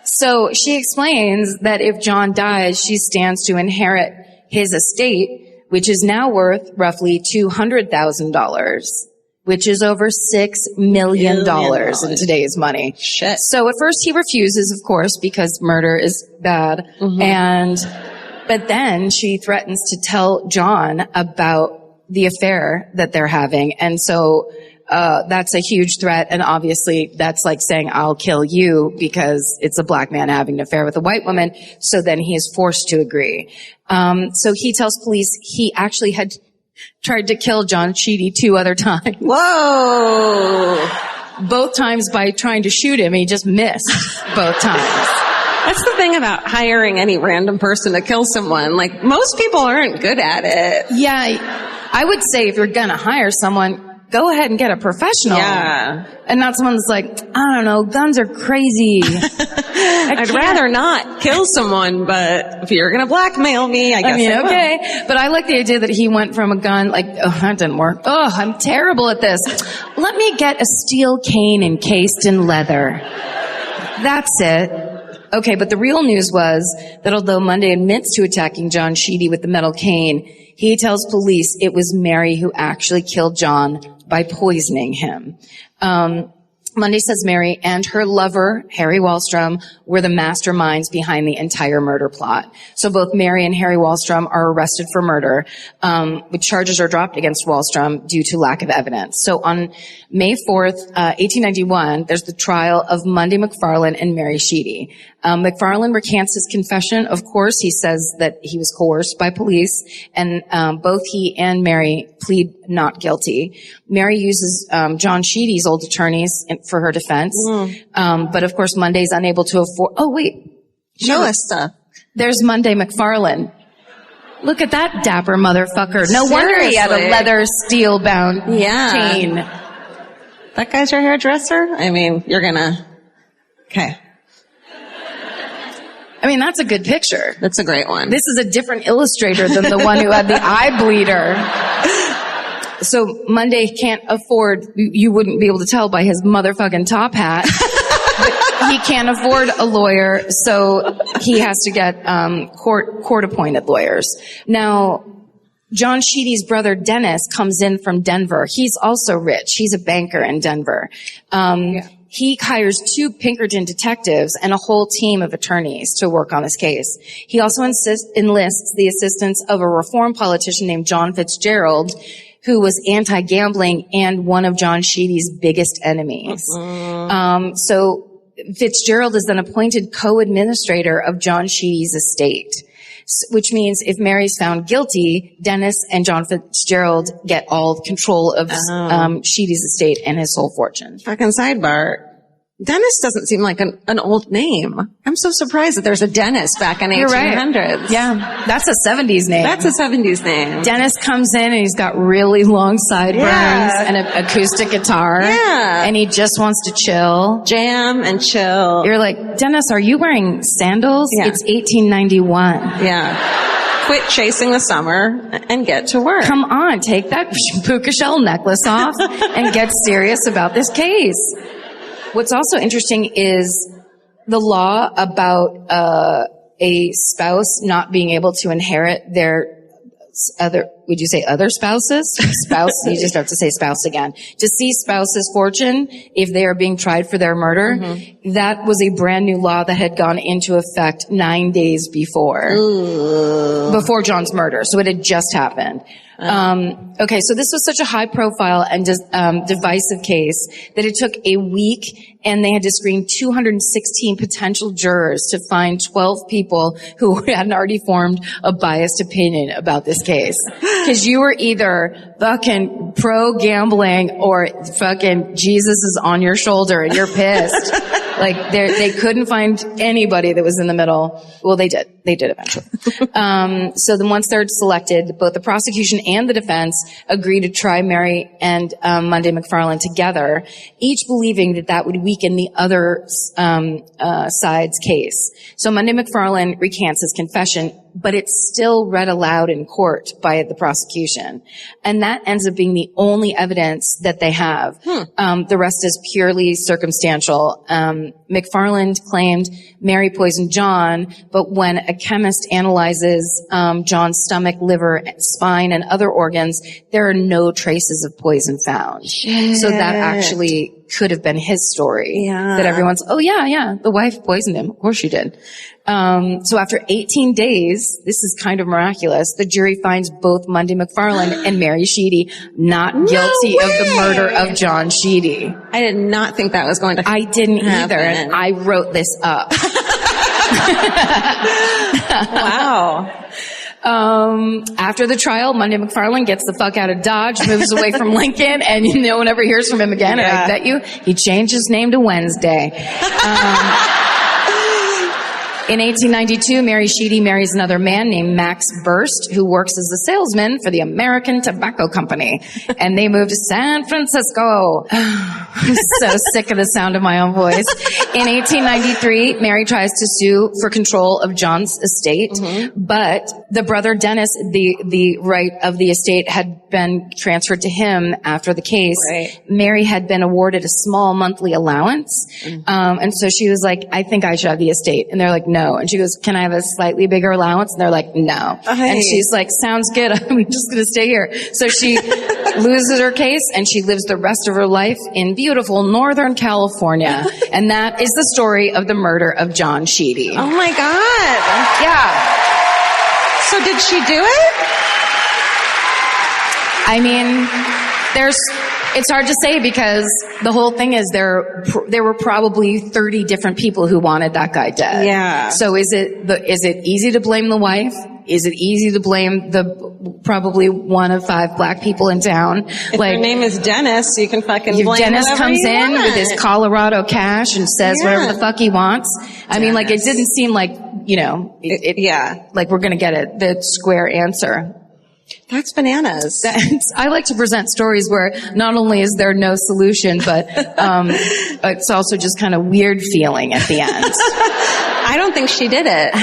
[SPEAKER 4] So she explains that if John dies, she stands to inherit his estate, which is now worth roughly $200,000, which is over $6 million in today's money.
[SPEAKER 5] Shit.
[SPEAKER 4] So at first he refuses, of course, because murder is bad. But then she threatens to tell John about the affair that they're having. And so that's a huge threat. And obviously that's like saying, I'll kill you because it's a black man having an affair with a white woman. So then he is forced to agree. So he tells police he actually had tried to kill John Sheedy 2 other times.
[SPEAKER 5] Whoa.
[SPEAKER 4] Both times by trying to shoot him. He just missed both times.
[SPEAKER 5] That's the thing about hiring any random person to kill someone. Like, most people aren't good at it.
[SPEAKER 4] Yeah. I would say if you're going to hire someone, go ahead and get a professional.
[SPEAKER 5] Yeah.
[SPEAKER 4] And not someone that's like, I don't know, guns are crazy.
[SPEAKER 5] I'd rather not kill someone, but if you're going to blackmail me, I guess I will.
[SPEAKER 4] Okay. But I like the idea that he went from a gun, like, oh, that didn't work. Oh, I'm terrible at this. Let me get a steel cane encased in leather. That's it. Okay, but the real news was that although Monday admits to attacking John Sheedy with the metal cane, he tells police it was Mary who actually killed John by poisoning him. Monday says Mary and her lover, Harry Wallstrom, were the masterminds behind the entire murder plot. So both Mary and Harry Wallstrom are arrested for murder, but charges are dropped against Wallstrom due to lack of evidence. So on May 4th, 1891, there's the trial of Monday McFarland and Mary Sheedy. McFarland recants his confession. Of course, he says that he was coerced by police, and both he and Mary plead not guilty. Mary uses John Sheedy's old attorneys for her defense, but of course, Monday's unable to afford. Oh wait,
[SPEAKER 5] Show us stuff.
[SPEAKER 4] There's Monday McFarland. Look at that dapper motherfucker. No wonder he had a leather steel-bound chain.
[SPEAKER 5] That guy's your hairdresser? I mean, you're gonna... Okay.
[SPEAKER 4] I mean, that's a good picture.
[SPEAKER 5] That's a great one.
[SPEAKER 4] This is a different illustrator than the one who had the eye bleeder. So Monday can't afford, you wouldn't be able to tell by his motherfucking top hat, but he can't afford a lawyer, so he has to get court-appointed lawyers. Now, John Sheedy's brother Dennis comes in from Denver. He's also rich. He's a banker in Denver. He hires 2 Pinkerton detectives and a whole team of attorneys to work on this case. He also enlists the assistance of a reform politician named John Fitzgerald, who was anti-gambling and one of John Sheedy's biggest enemies. So Fitzgerald is then appointed co-administrator of John Sheedy's estate, which means if Mary's found guilty, Dennis and John Fitzgerald get all control of Sheedy's estate and his whole fortune.
[SPEAKER 5] Fucking sidebar. Dennis doesn't seem like an old name. I'm so surprised that there's a Dennis back in 1800s.
[SPEAKER 4] Right. Yeah, that's a 70s name.
[SPEAKER 5] That's a 70s name.
[SPEAKER 4] Dennis comes in and he's got really long sideburns and an acoustic guitar.
[SPEAKER 5] Yeah.
[SPEAKER 4] And he just wants to chill.
[SPEAKER 5] Jam and chill.
[SPEAKER 4] You're like, Dennis, are you wearing sandals?
[SPEAKER 5] Yeah.
[SPEAKER 4] It's 1891.
[SPEAKER 5] Yeah. Quit chasing the summer and get to work.
[SPEAKER 4] Come on, take that puka shell necklace off and get serious about this case. What's also interesting is the law about a spouse not being able to inherit their other, would you say other spouses? Spouse, you just have to say spouse again. Deceased spouse's fortune, if they are being tried for their murder, that was a brand new law that had gone into effect 9 days before. Before John's murder. So it had just happened. Okay, so this was such a high profile and divisive case that it took a week and they had to screen 216 potential jurors to find 12 people who hadn't already formed a biased opinion about this case. Cause you were either fucking pro-gambling or fucking Jesus is on your shoulder and you're pissed. Like they couldn't find anybody that was in the middle. Well, they did. They did eventually. So then once they're selected, both the prosecution and the defense agreed to try Mary and Monday McFarland together, each believing that would weaken the other side's case. So Monday McFarland recants his confession, but it's still read aloud in court by the prosecution. And that ends up being the only evidence that they have. The rest is purely circumstantial. McFarland claimed Mary poisoned John, but when a chemist analyzes John's stomach, liver, spine, and other organs, there are no traces of poison found. Shit. So that actually could have been his story. Yeah. That everyone's, oh yeah, the wife poisoned him. Of course she did. So after 18 days, this is kind of miraculous, the jury finds both Monday McFarland and Mary Sheedy not guilty of the murder of John Sheedy.
[SPEAKER 5] I did not think that was going to
[SPEAKER 4] I didn't happen. Either. I wrote this up.
[SPEAKER 5] Wow.
[SPEAKER 4] After the trial, Monday McFarland gets the fuck out of Dodge, moves away from Lincoln, and no one ever hears from him again. Yeah. And I bet you he changed his name to Wednesday. In 1892, Mary Sheedy marries another man named Max Burst, who works as a salesman for the American Tobacco Company. And they moved to San Francisco. I'm so sick of the sound of my own voice. In 1893, Mary tries to sue for control of John's estate, but the brother Dennis, the right of the estate had been transferred to him after the case.
[SPEAKER 5] Right.
[SPEAKER 4] Mary had been awarded a small monthly allowance. And so she was like, I think I should have the estate. And they're like, no. And she goes, can I have a slightly bigger allowance? And they're like, no. And she's like, sounds good. I'm just going to stay here. So she loses her case and she lives the rest of her life in beautiful Northern California. And that is the story of the murder of John Sheedy.
[SPEAKER 5] Oh my God.
[SPEAKER 4] Yeah.
[SPEAKER 5] So did she do it?
[SPEAKER 4] I mean, it's hard to say because the whole thing is there were probably 30 different people who wanted that guy dead.
[SPEAKER 5] Yeah.
[SPEAKER 4] So is it easy to blame the wife? Is it easy to blame the probably one of 5 black people in town?
[SPEAKER 5] If your name is Dennis, you can fucking blame
[SPEAKER 4] Dennis
[SPEAKER 5] whatever
[SPEAKER 4] comes
[SPEAKER 5] you
[SPEAKER 4] in
[SPEAKER 5] want.
[SPEAKER 4] with his Colorado cash and says whatever the fuck he wants. I mean, like, it didn't seem like, like we're gonna get the square answer.
[SPEAKER 5] That's bananas.
[SPEAKER 4] I like to present stories where not only is there no solution, but it's also just kind of weird feeling at the end.
[SPEAKER 5] I don't think she did it.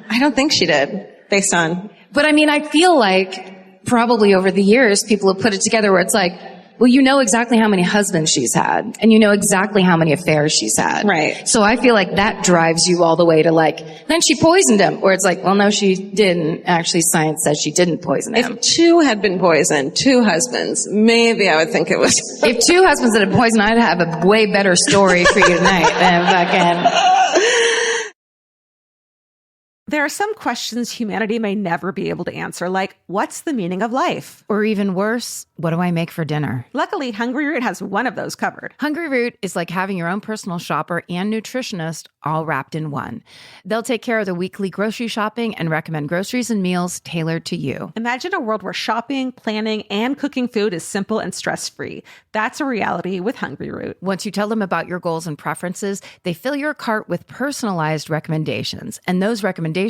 [SPEAKER 5] I don't think she did, based on...
[SPEAKER 4] But I mean, I feel like probably over the years, people have put it together where it's like, well, you know exactly how many husbands she's had, and you know exactly how many affairs she's had.
[SPEAKER 5] Right.
[SPEAKER 4] So I feel like that drives you all the way to like, then she poisoned him, where it's like, well, no, she didn't. Actually, science says she didn't poison him.
[SPEAKER 5] If 2 had been poisoned, 2 husbands, maybe I would think it was...
[SPEAKER 4] If 2 husbands had been poisoned, I'd have a way better story for you tonight than fucking...
[SPEAKER 2] There are some questions humanity may never be able to answer, like, what's the meaning of life?
[SPEAKER 3] Or even worse, what do I make for dinner?
[SPEAKER 2] Luckily, Hungry Root has one of those covered.
[SPEAKER 3] Hungry Root is like having your own personal shopper and nutritionist all wrapped in one. They'll take care of the weekly grocery shopping and recommend groceries and meals tailored to you.
[SPEAKER 2] Imagine a world where shopping, planning, and cooking food is simple and stress-free. That's a reality with Hungry Root.
[SPEAKER 3] Once you tell them about your goals and preferences, they fill your cart with personalized recommendations. And those recommendations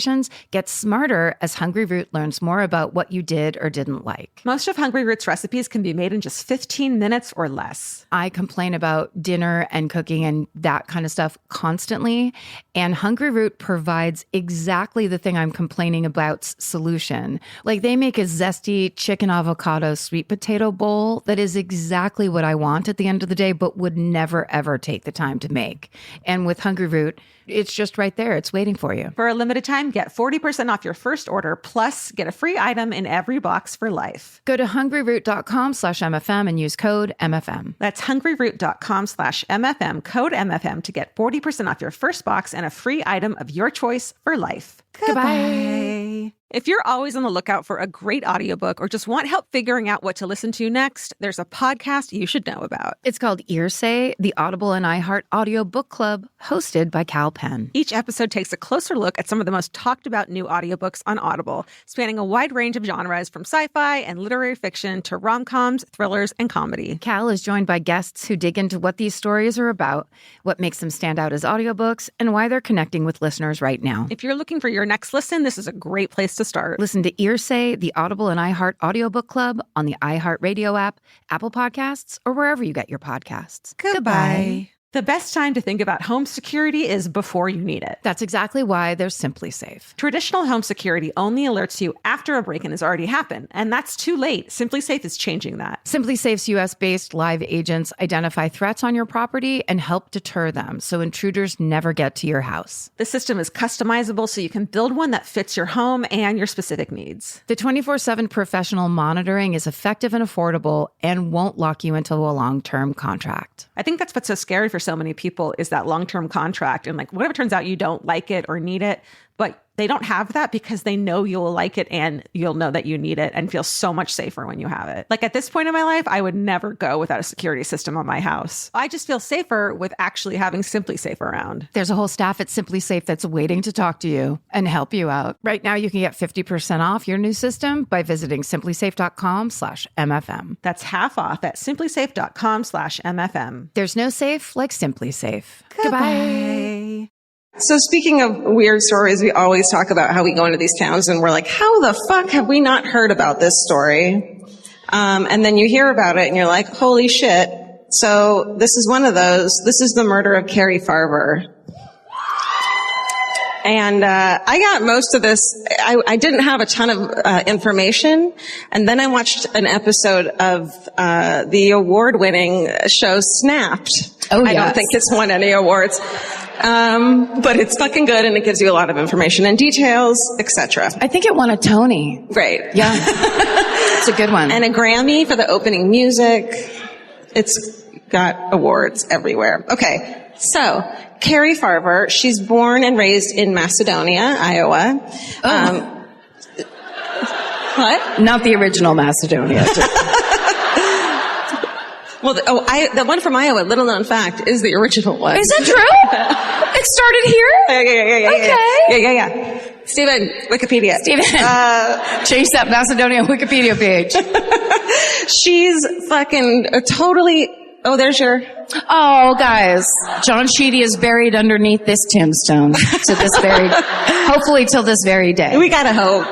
[SPEAKER 3] get smarter as Hungry Root learns more about what you did or didn't like.
[SPEAKER 2] Most of Hungry Root's recipes can be made in just 15 minutes or less.
[SPEAKER 3] I complain about dinner and cooking and that kind of stuff constantly. And Hungry Root provides exactly the thing I'm complaining about's solution. Like, they make a zesty chicken avocado sweet potato bowl that is exactly what I want at the end of the day, but would never, ever take the time to make. And with Hungry Root, it's just right there. It's waiting for you.
[SPEAKER 2] For a limited time, get 40% off your first order, plus get a free item in every box for life.
[SPEAKER 3] Go to hungryroot.com/MFM and use code MFM.
[SPEAKER 2] That's hungryroot.com/MFM, code MFM, to get 40% off your first box and a free item of your choice for life. Goodbye. If you're always on the lookout for a great audiobook or just want help figuring out what to listen to next, there's a podcast you should know about.
[SPEAKER 3] It's called Earsay, the Audible and iHeart Audio Book Club, hosted by Cal Penn.
[SPEAKER 2] Each episode takes a closer look at some of the most talked about new audiobooks on Audible, spanning a wide range of genres from sci-fi and literary fiction to rom-coms, thrillers, and comedy.
[SPEAKER 3] Cal is joined by guests who dig into what these stories are about, what makes them stand out as audiobooks, and why they're connecting with listeners right now.
[SPEAKER 2] If you're looking for your next listen, this is a great place to start.
[SPEAKER 3] Listen to Earsay, the Audible and iHeart Audiobook Club on the iHeartRadio app, Apple Podcasts, or wherever you get your podcasts.
[SPEAKER 2] Goodbye. The best time to think about home security is before you need it.
[SPEAKER 3] That's exactly why there's Simply Safe.
[SPEAKER 2] Traditional home security only alerts you after a break-in has already happened, and that's too late. Simply Safe is changing that.
[SPEAKER 3] Simply Safe's US-based live agents identify threats on your property and help deter them so intruders never get to your house.
[SPEAKER 2] The system is customizable so you can build one that fits your home and your specific needs.
[SPEAKER 3] The 24/7 professional monitoring is effective and affordable and won't lock you into a long-term contract.
[SPEAKER 2] I think that's what's so scary for so many people, is that long-term contract. And like, what if it turns out you don't like it or need it, but they don't have that because they know you'll like it and you'll know that you need it and feel so much safer when you have it. Like, at this point in my life, I would never go without a security system on my house. I just feel safer with actually having Simply Safe around.
[SPEAKER 3] There's a whole staff at Simply Safe that's waiting to talk to you and help you out. Right now, you can get 50% off your new system by visiting simplysafe.com/MFM.
[SPEAKER 2] That's half off at simplysafe.com/MFM.
[SPEAKER 3] There's no safe like Simply Safe.
[SPEAKER 2] Goodbye.
[SPEAKER 5] So speaking of weird stories, we always talk about how we go into these towns and we're like, how the fuck have we not heard about this story? And then you hear about it and you're like, holy shit. So this is one of those. This is the murder of Cari Farver. And I got most of this. I didn't have a ton of information. And then I watched an episode of the award-winning show Snapped.
[SPEAKER 3] Oh, yes.
[SPEAKER 5] I don't think it's won any awards. But it's fucking good and it gives you a lot of information and details, etc.
[SPEAKER 3] I think it won a Tony.
[SPEAKER 5] Great.
[SPEAKER 3] Yeah. It's a good one.
[SPEAKER 5] And a Grammy for the opening music. It's got awards everywhere. Okay. So, Cari Farver, she's born and raised in Macedonia, Iowa.
[SPEAKER 3] Oh.
[SPEAKER 5] What?
[SPEAKER 3] Not the original Macedonia.
[SPEAKER 5] Well, the one from Iowa, little known fact, is the original one.
[SPEAKER 3] Is that true? It started here?
[SPEAKER 5] Yeah. Okay. Steven, Wikipedia.
[SPEAKER 3] Steven, change that Macedonia Wikipedia page.
[SPEAKER 5] She's fucking totally... Oh, there's your...
[SPEAKER 3] Oh, guys. John Sheedy is buried underneath this tombstone to this very... hopefully till this very day.
[SPEAKER 5] We gotta hope.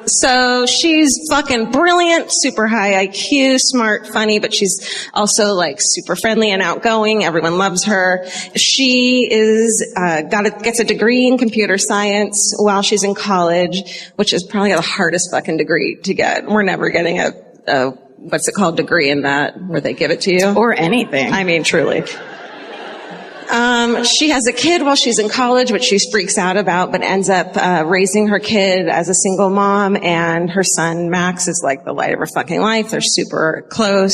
[SPEAKER 5] So she's fucking brilliant, super high IQ, smart, funny, but she's also like super friendly and outgoing. Everyone loves her. She is, gets a degree in computer science while she's in college, which is probably the hardest fucking degree to get. We're never getting a what's it called, degree in that, where they give it to you.
[SPEAKER 3] Or anything.
[SPEAKER 5] I mean, truly. She has a kid while she's in college, which she freaks out about, but ends up raising her kid as a single mom, and her son Max is like the light of her fucking life. They're super close.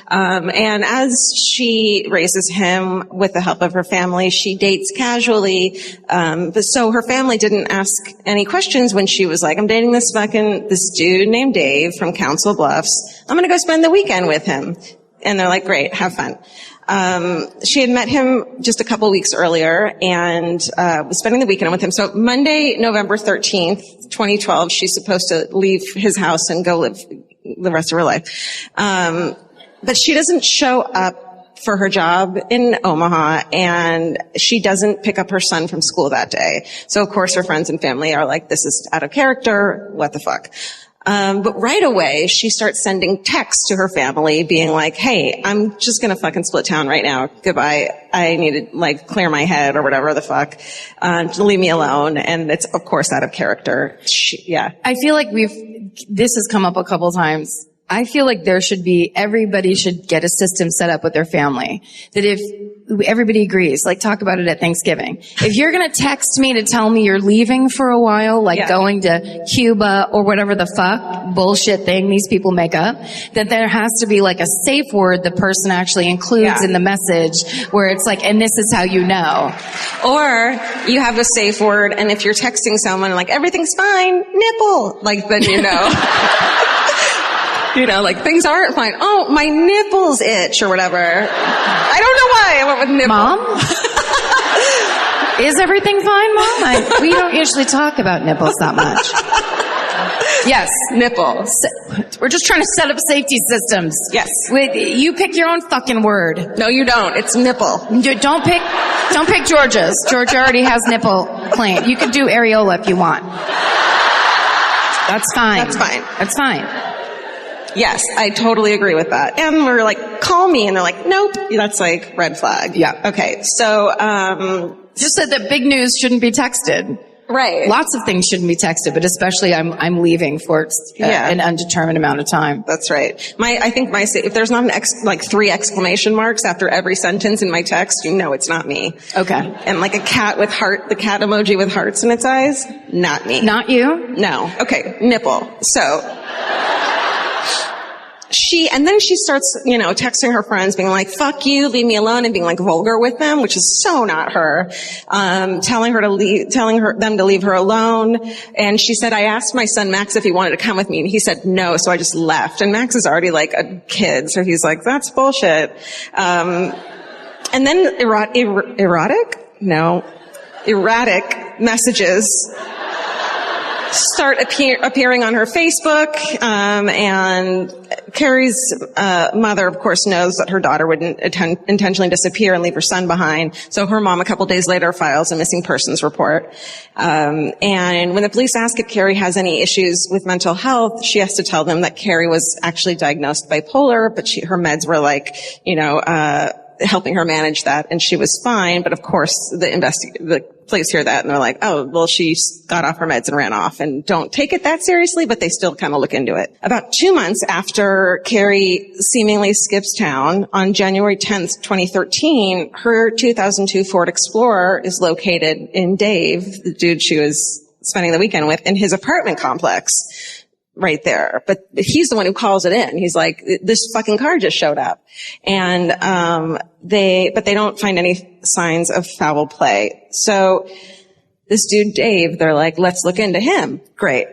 [SPEAKER 5] And as she raises him with the help of her family, she dates casually. So her family didn't ask any questions when she was like, I'm dating this dude named Dave from Council Bluffs. I'm gonna go spend the weekend with him. And they're like, great, have fun. She had met him just a couple weeks earlier and was spending the weekend with him. So Monday, November 13th, 2012, she's supposed to leave his house and go live the rest of her life. But she doesn't show up for her job in Omaha, and she doesn't pick up her son from school that day. So of course her friends and family are like, this is out of character, what the fuck. But right away, she starts sending texts to her family being like, hey, I'm just gonna fucking split town right now. Goodbye. I need to like clear my head or whatever the fuck. Leave me alone. And it's of course out of character. Yeah.
[SPEAKER 3] I feel like this has come up a couple times. I feel like everybody should get a system set up with their family. That if everybody agrees, like talk about it at Thanksgiving. If you're going to text me to tell me you're leaving for a while, like going to Cuba or whatever the fuck bullshit thing these people make up, that there has to be like a safe word the person actually includes in the message where it's like, and this is how you know.
[SPEAKER 5] Or you have a safe word, and if you're texting someone like, everything's fine, nipple, like then you know. You know, like, things aren't fine. Oh, my nipples itch or whatever. I don't know why I went with nipple.
[SPEAKER 3] Mom? Is everything fine, Mom? We don't usually talk about nipples that much. Yes.
[SPEAKER 5] Nipple.
[SPEAKER 3] We're just trying to set up safety systems.
[SPEAKER 5] Yes.
[SPEAKER 3] You pick your own fucking word.
[SPEAKER 5] No, you don't. It's nipple.
[SPEAKER 3] Don't pick Georgia's. Georgia already has nipple claim. You could do areola if you want. That's fine.
[SPEAKER 5] That's fine.
[SPEAKER 3] That's fine.
[SPEAKER 5] Yes, I totally agree with that. And we're like, call me. And they're like, nope. That's like red flag.
[SPEAKER 3] Yeah.
[SPEAKER 5] Okay. So,
[SPEAKER 3] just said that big news shouldn't be texted.
[SPEAKER 5] Right.
[SPEAKER 3] Lots of things shouldn't be texted, but especially I'm leaving for an undetermined amount of time.
[SPEAKER 5] That's right. I think if there's not like 3 exclamation marks after every sentence in my text, you know it's not me.
[SPEAKER 3] Okay.
[SPEAKER 5] And like a cat with the cat emoji with hearts in its eyes, not me.
[SPEAKER 3] Not you?
[SPEAKER 5] No. Okay. Nipple. So. And then she starts, texting her friends being like, fuck you, leave me alone, and being like vulgar with them, which is so not her. Telling them to leave her alone. And she said, I asked my son Max if he wanted to come with me, and he said no, so I just left. And Max is already like a kid, so he's like, that's bullshit. And then erratic messages. start appearing on her Facebook, and Cari's mother, of course, knows that her daughter wouldn't intentionally disappear and leave her son behind. So her mom, a couple days later, files a missing persons report. And when the police ask if Cari has any issues with mental health, she has to tell them that Cari was actually diagnosed bipolar, but her meds were like, helping her manage that, and she was fine. But of course, the police hear that and they're like, oh, well, she got off her meds and ran off, and don't take it that seriously, but they still kind of look into it. About 2 months after Cari seemingly skips town, on January 10th, 2013, her 2002 Ford Explorer is located in Dave, the dude she was spending the weekend with, in his apartment complex. Right there. But he's the one who calls it in. He's like, this fucking car just showed up. And, they don't find any signs of foul play. So this dude, Dave, they're like, let's look into him. Great.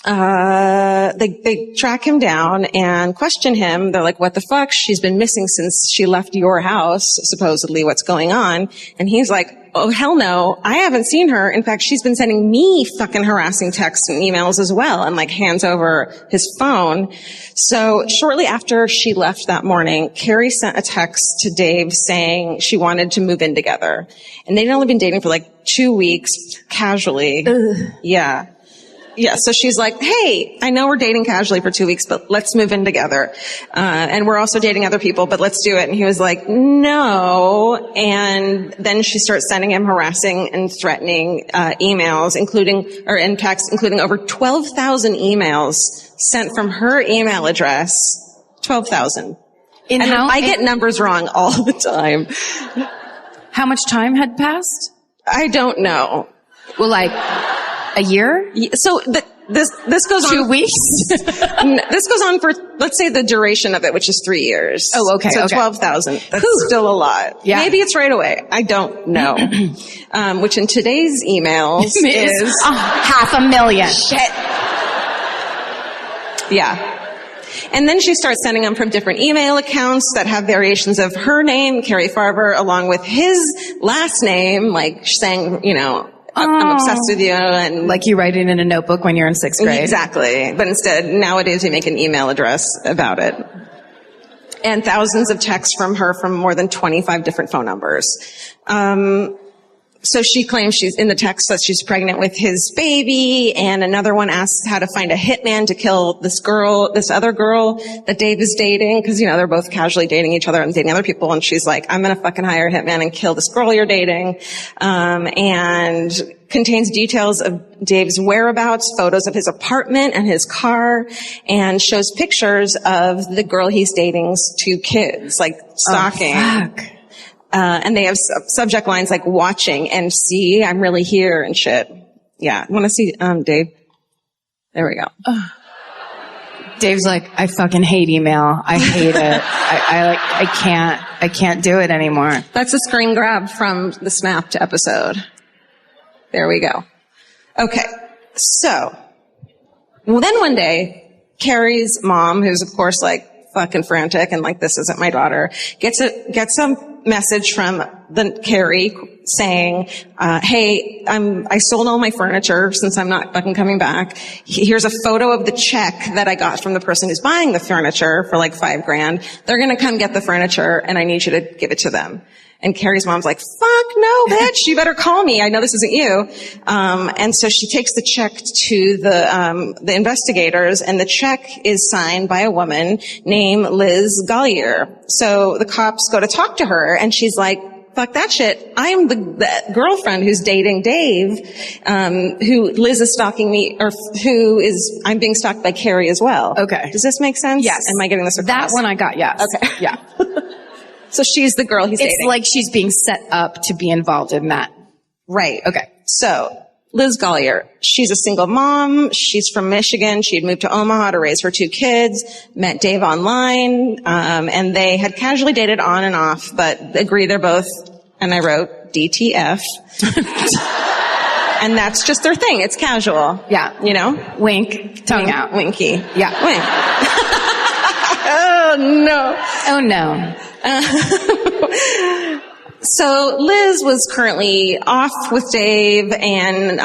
[SPEAKER 5] They track him down and question him. They're like, what the fuck? She's been missing since she left your house, supposedly. What's going on? And he's like, oh, hell no. I haven't seen her. In fact, she's been sending me fucking harassing texts and emails as well, and like hands over his phone. So shortly after she left that morning, Cari sent a text to Dave saying she wanted to move in together. And they'd only been dating for like 2 weeks, casually. Ugh. Yeah. Yeah, so she's like, hey, I know we're dating casually for 2 weeks, but let's move in together. And we're also dating other people, but let's do it. And he was like, no. And then she starts sending him harassing and threatening emails, and texts, including over 12,000 emails sent from her email address. 12,000. And I get numbers wrong all the time.
[SPEAKER 4] How much time had passed?
[SPEAKER 5] I don't know.
[SPEAKER 4] Well, like a year?
[SPEAKER 5] So this goes on
[SPEAKER 4] 2 weeks.
[SPEAKER 5] This goes on for, let's say, the duration of it, which is 3 years.
[SPEAKER 4] Oh, okay.
[SPEAKER 5] So
[SPEAKER 4] okay.
[SPEAKER 5] 12,000. That's still a lot. Yeah. Maybe it's right away. I don't know. Which in today's emails is
[SPEAKER 4] 500,000.
[SPEAKER 5] Shit. Yeah. And then she starts sending them from different email accounts that have variations of her name, Cari Farver, along with his last name, like saying, I'm obsessed with you, and
[SPEAKER 4] like you write it in a notebook when you're in 6th grade.
[SPEAKER 5] Exactly. But instead, nowadays, you make an email address about it. And thousands of texts from her from more than 25 different phone numbers. So she claims she's in the text that she's pregnant with his baby, and another one asks how to find a hitman to kill this other girl that Dave is dating, because, they're both casually dating each other and dating other people, and she's like, I'm gonna fucking hire a hitman and kill this girl you're dating, and contains details of Dave's whereabouts, photos of his apartment and his car, and shows pictures of the girl he's dating's 2 kids, like stalking.
[SPEAKER 4] Oh, fuck.
[SPEAKER 5] And they have subject lines like watching and see, I'm really here and shit. Yeah. Want to see, Dave? There we go.
[SPEAKER 4] Dave's like, I fucking hate email. I hate it. I can't do it anymore.
[SPEAKER 5] That's a screen grab from the Snapped episode. There we go. Okay. So, then one day, Cari's mom, who's of course like fucking frantic and like, this isn't my daughter, gets a message from Cari saying, hey, I sold all my furniture since I'm not fucking coming back. Here's a photo of the check that I got from the person who's buying the furniture for like $5,000. They're going to come get the furniture and I need you to give it to them. And Cari's mom's like, fuck no, bitch, you better call me. I know this isn't you. And so she takes the check to the investigators, and the check is signed by a woman named Liz Gallier. So the cops go to talk to her, and she's like, fuck that shit. I'm the girlfriend who's dating Dave, who Liz is stalking me, or I'm being stalked by Cari as well.
[SPEAKER 4] Okay.
[SPEAKER 5] Does this make sense?
[SPEAKER 4] Yes.
[SPEAKER 5] Am I getting this across?
[SPEAKER 4] That one I got, yes.
[SPEAKER 5] Okay.
[SPEAKER 4] Yeah.
[SPEAKER 5] So she's the girl he's dating.
[SPEAKER 4] It's like she's being set up to be involved in that.
[SPEAKER 5] Right.
[SPEAKER 4] Okay.
[SPEAKER 5] So, Liz Gallier, she's a single mom. She's from Michigan. She had moved to Omaha to raise her 2 kids, met Dave online, and they had casually dated on and off, but agree they're both, and I wrote DTF. And that's just their thing. It's casual.
[SPEAKER 4] Yeah. Wink. Tongue out.
[SPEAKER 5] Winky.
[SPEAKER 4] Yeah.
[SPEAKER 5] Wink. Oh, no.
[SPEAKER 4] Oh, no.
[SPEAKER 5] So Liz was currently off with Dave, and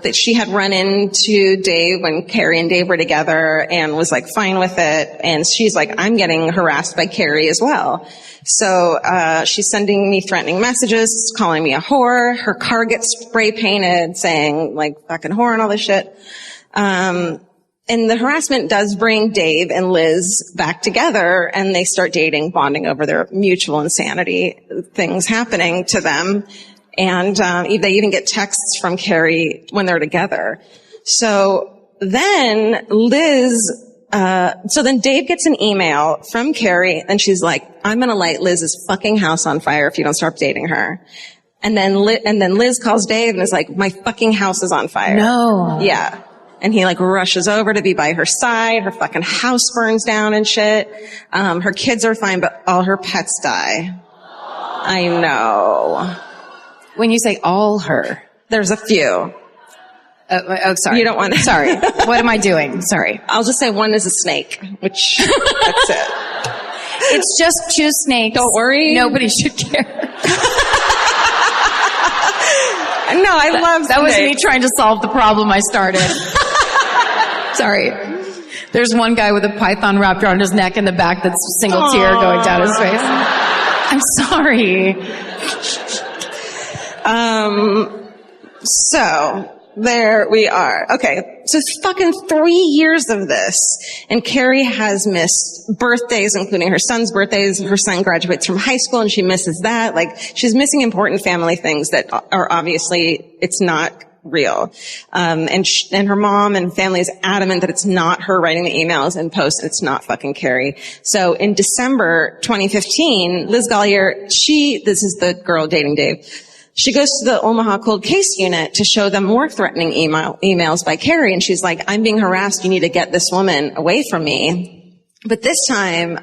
[SPEAKER 5] that she had run into Dave when Cari and Dave were together and was like fine with it. And she's like, I'm getting harassed by Cari as well. So she's sending me threatening messages, calling me a whore. Her car gets spray painted saying like fucking whore and all this shit. And the harassment does bring Dave and Liz back together, and they start dating, bonding over their mutual insanity, things happening to them. And they even get texts from Cari when they're together. So then Dave gets an email from Cari, and she's like, I'm going to light Liz's fucking house on fire if you don't stop dating her. And then Liz calls Dave and is like, my fucking house is on fire.
[SPEAKER 3] No.
[SPEAKER 5] Yeah. And he like rushes over to be by her side. Her fucking house burns down and shit. Her kids are fine, but all her pets die. I know.
[SPEAKER 3] When you say all her.
[SPEAKER 5] There's a few.
[SPEAKER 3] Sorry.
[SPEAKER 5] You don't want to.
[SPEAKER 3] Sorry. What am I doing? Sorry.
[SPEAKER 5] I'll just say one is a snake, which that's it.
[SPEAKER 3] It's just two snakes.
[SPEAKER 5] Don't worry.
[SPEAKER 3] Nobody should care.
[SPEAKER 5] No, I love
[SPEAKER 3] that was me trying to solve the problem I started. Sorry. There's one guy with a python wrapped around his neck in the back that's a single tear going down his face. I'm sorry.
[SPEAKER 5] So there we are. Okay. So it's fucking 3 years of this. And Cari has missed birthdays, including her son's birthdays. Her son graduates from high school and she misses that. Like, she's missing important family things that are obviously, it's not real. And her mom and family is adamant that it's not her writing the emails and posts. It's not fucking Cari. So in December 2015, Liz Gollier, this is the girl dating Dave. She goes to the Omaha cold case unit to show them more threatening emails by Cari. And she's like, I'm being harassed. You need to get this woman away from me. But this time,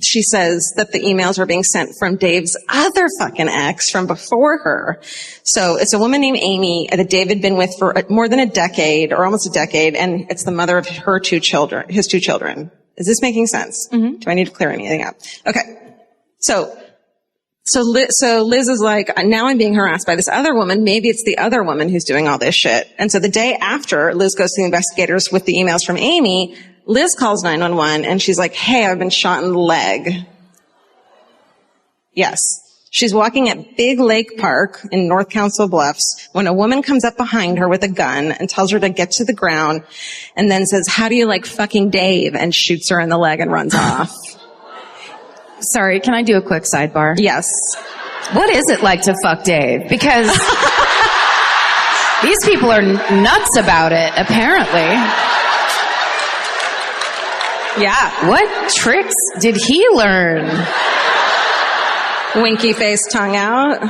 [SPEAKER 5] she says that the emails are being sent from Dave's other fucking ex from before her. So it's a woman named Amy that Dave had been with for more than a decade, or almost a decade, and it's the mother of his two children. Is this making sense? Mm-hmm. Do I need to clear anything up? Okay. So Liz is like, now I'm being harassed by this other woman. Maybe it's the other woman who's doing all this shit. And so the day after Liz goes to the investigators with the emails from Amy, Liz calls 911 and she's like, hey, I've been shot in the leg. Yes. She's walking at Big Lake Park in North Council Bluffs when a woman comes up behind her with a gun and tells her to get to the ground and then says, how do you like fucking Dave? And shoots her in the leg and runs off.
[SPEAKER 3] Sorry, can I do a quick sidebar?
[SPEAKER 5] Yes.
[SPEAKER 3] What is it like to fuck Dave? Because these people are nuts about it, apparently.
[SPEAKER 5] Yeah.
[SPEAKER 3] What tricks did he learn?
[SPEAKER 5] Winky face, tongue out.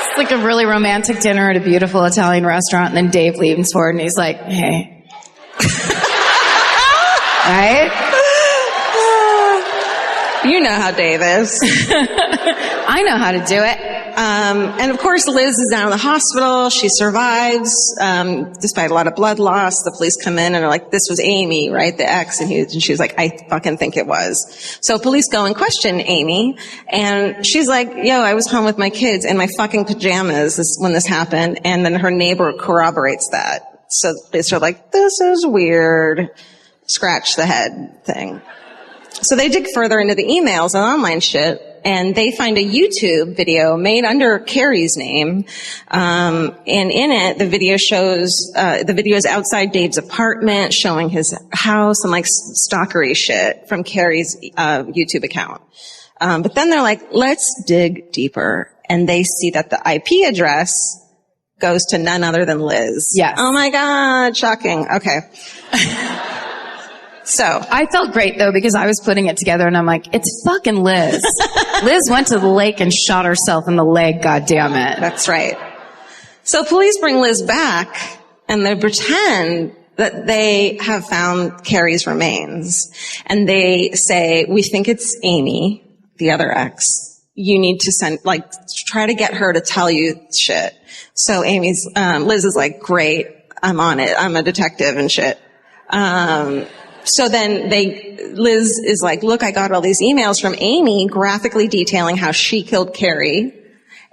[SPEAKER 3] It's like a really romantic dinner at a beautiful Italian restaurant, and then Dave leans forward and he's like, hey. Right?
[SPEAKER 5] You know how Dave is.
[SPEAKER 3] I know how to do it.
[SPEAKER 5] And of course, Liz is down in the hospital. She survives, despite a lot of blood loss. The police come in and are like, this was Amy, right? The ex. And she's like, I fucking think it was. So police go and question Amy. And she's like, yo, I was home with my kids in my fucking pajamas when this happened. And then her neighbor corroborates that. So police are like, this is weird. Scratch the head thing. So they dig further into the emails and online shit, and they find a YouTube video made under Cari's name. And in it, the video is outside Dave's apartment, showing his house and like stalkery shit from Cari's YouTube account. But then they're like, let's dig deeper. And they see that the IP address goes to none other than Liz.
[SPEAKER 3] Yes.
[SPEAKER 5] Oh my God. Shocking. Okay. So
[SPEAKER 3] I felt great though, because I was putting it together and I'm like, it's fucking Liz. Liz went to the lake and shot herself in the leg, goddammit.
[SPEAKER 5] That's right. So police bring Liz back and they pretend that they have found Cari's remains. And they say, we think it's Amy, the other ex. You need to try to get her to tell you shit. So Liz is like, great, I'm on it. I'm a detective and shit. So then Liz is like, look, I got all these emails from Amy graphically detailing how she killed Cari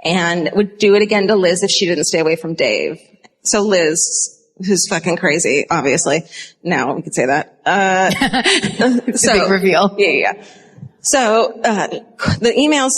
[SPEAKER 5] and would do it again to Liz if she didn't stay away from Dave. So Liz, who's fucking crazy, obviously. Now we could say that.
[SPEAKER 3] It's a big reveal.
[SPEAKER 5] Yeah. So, the emails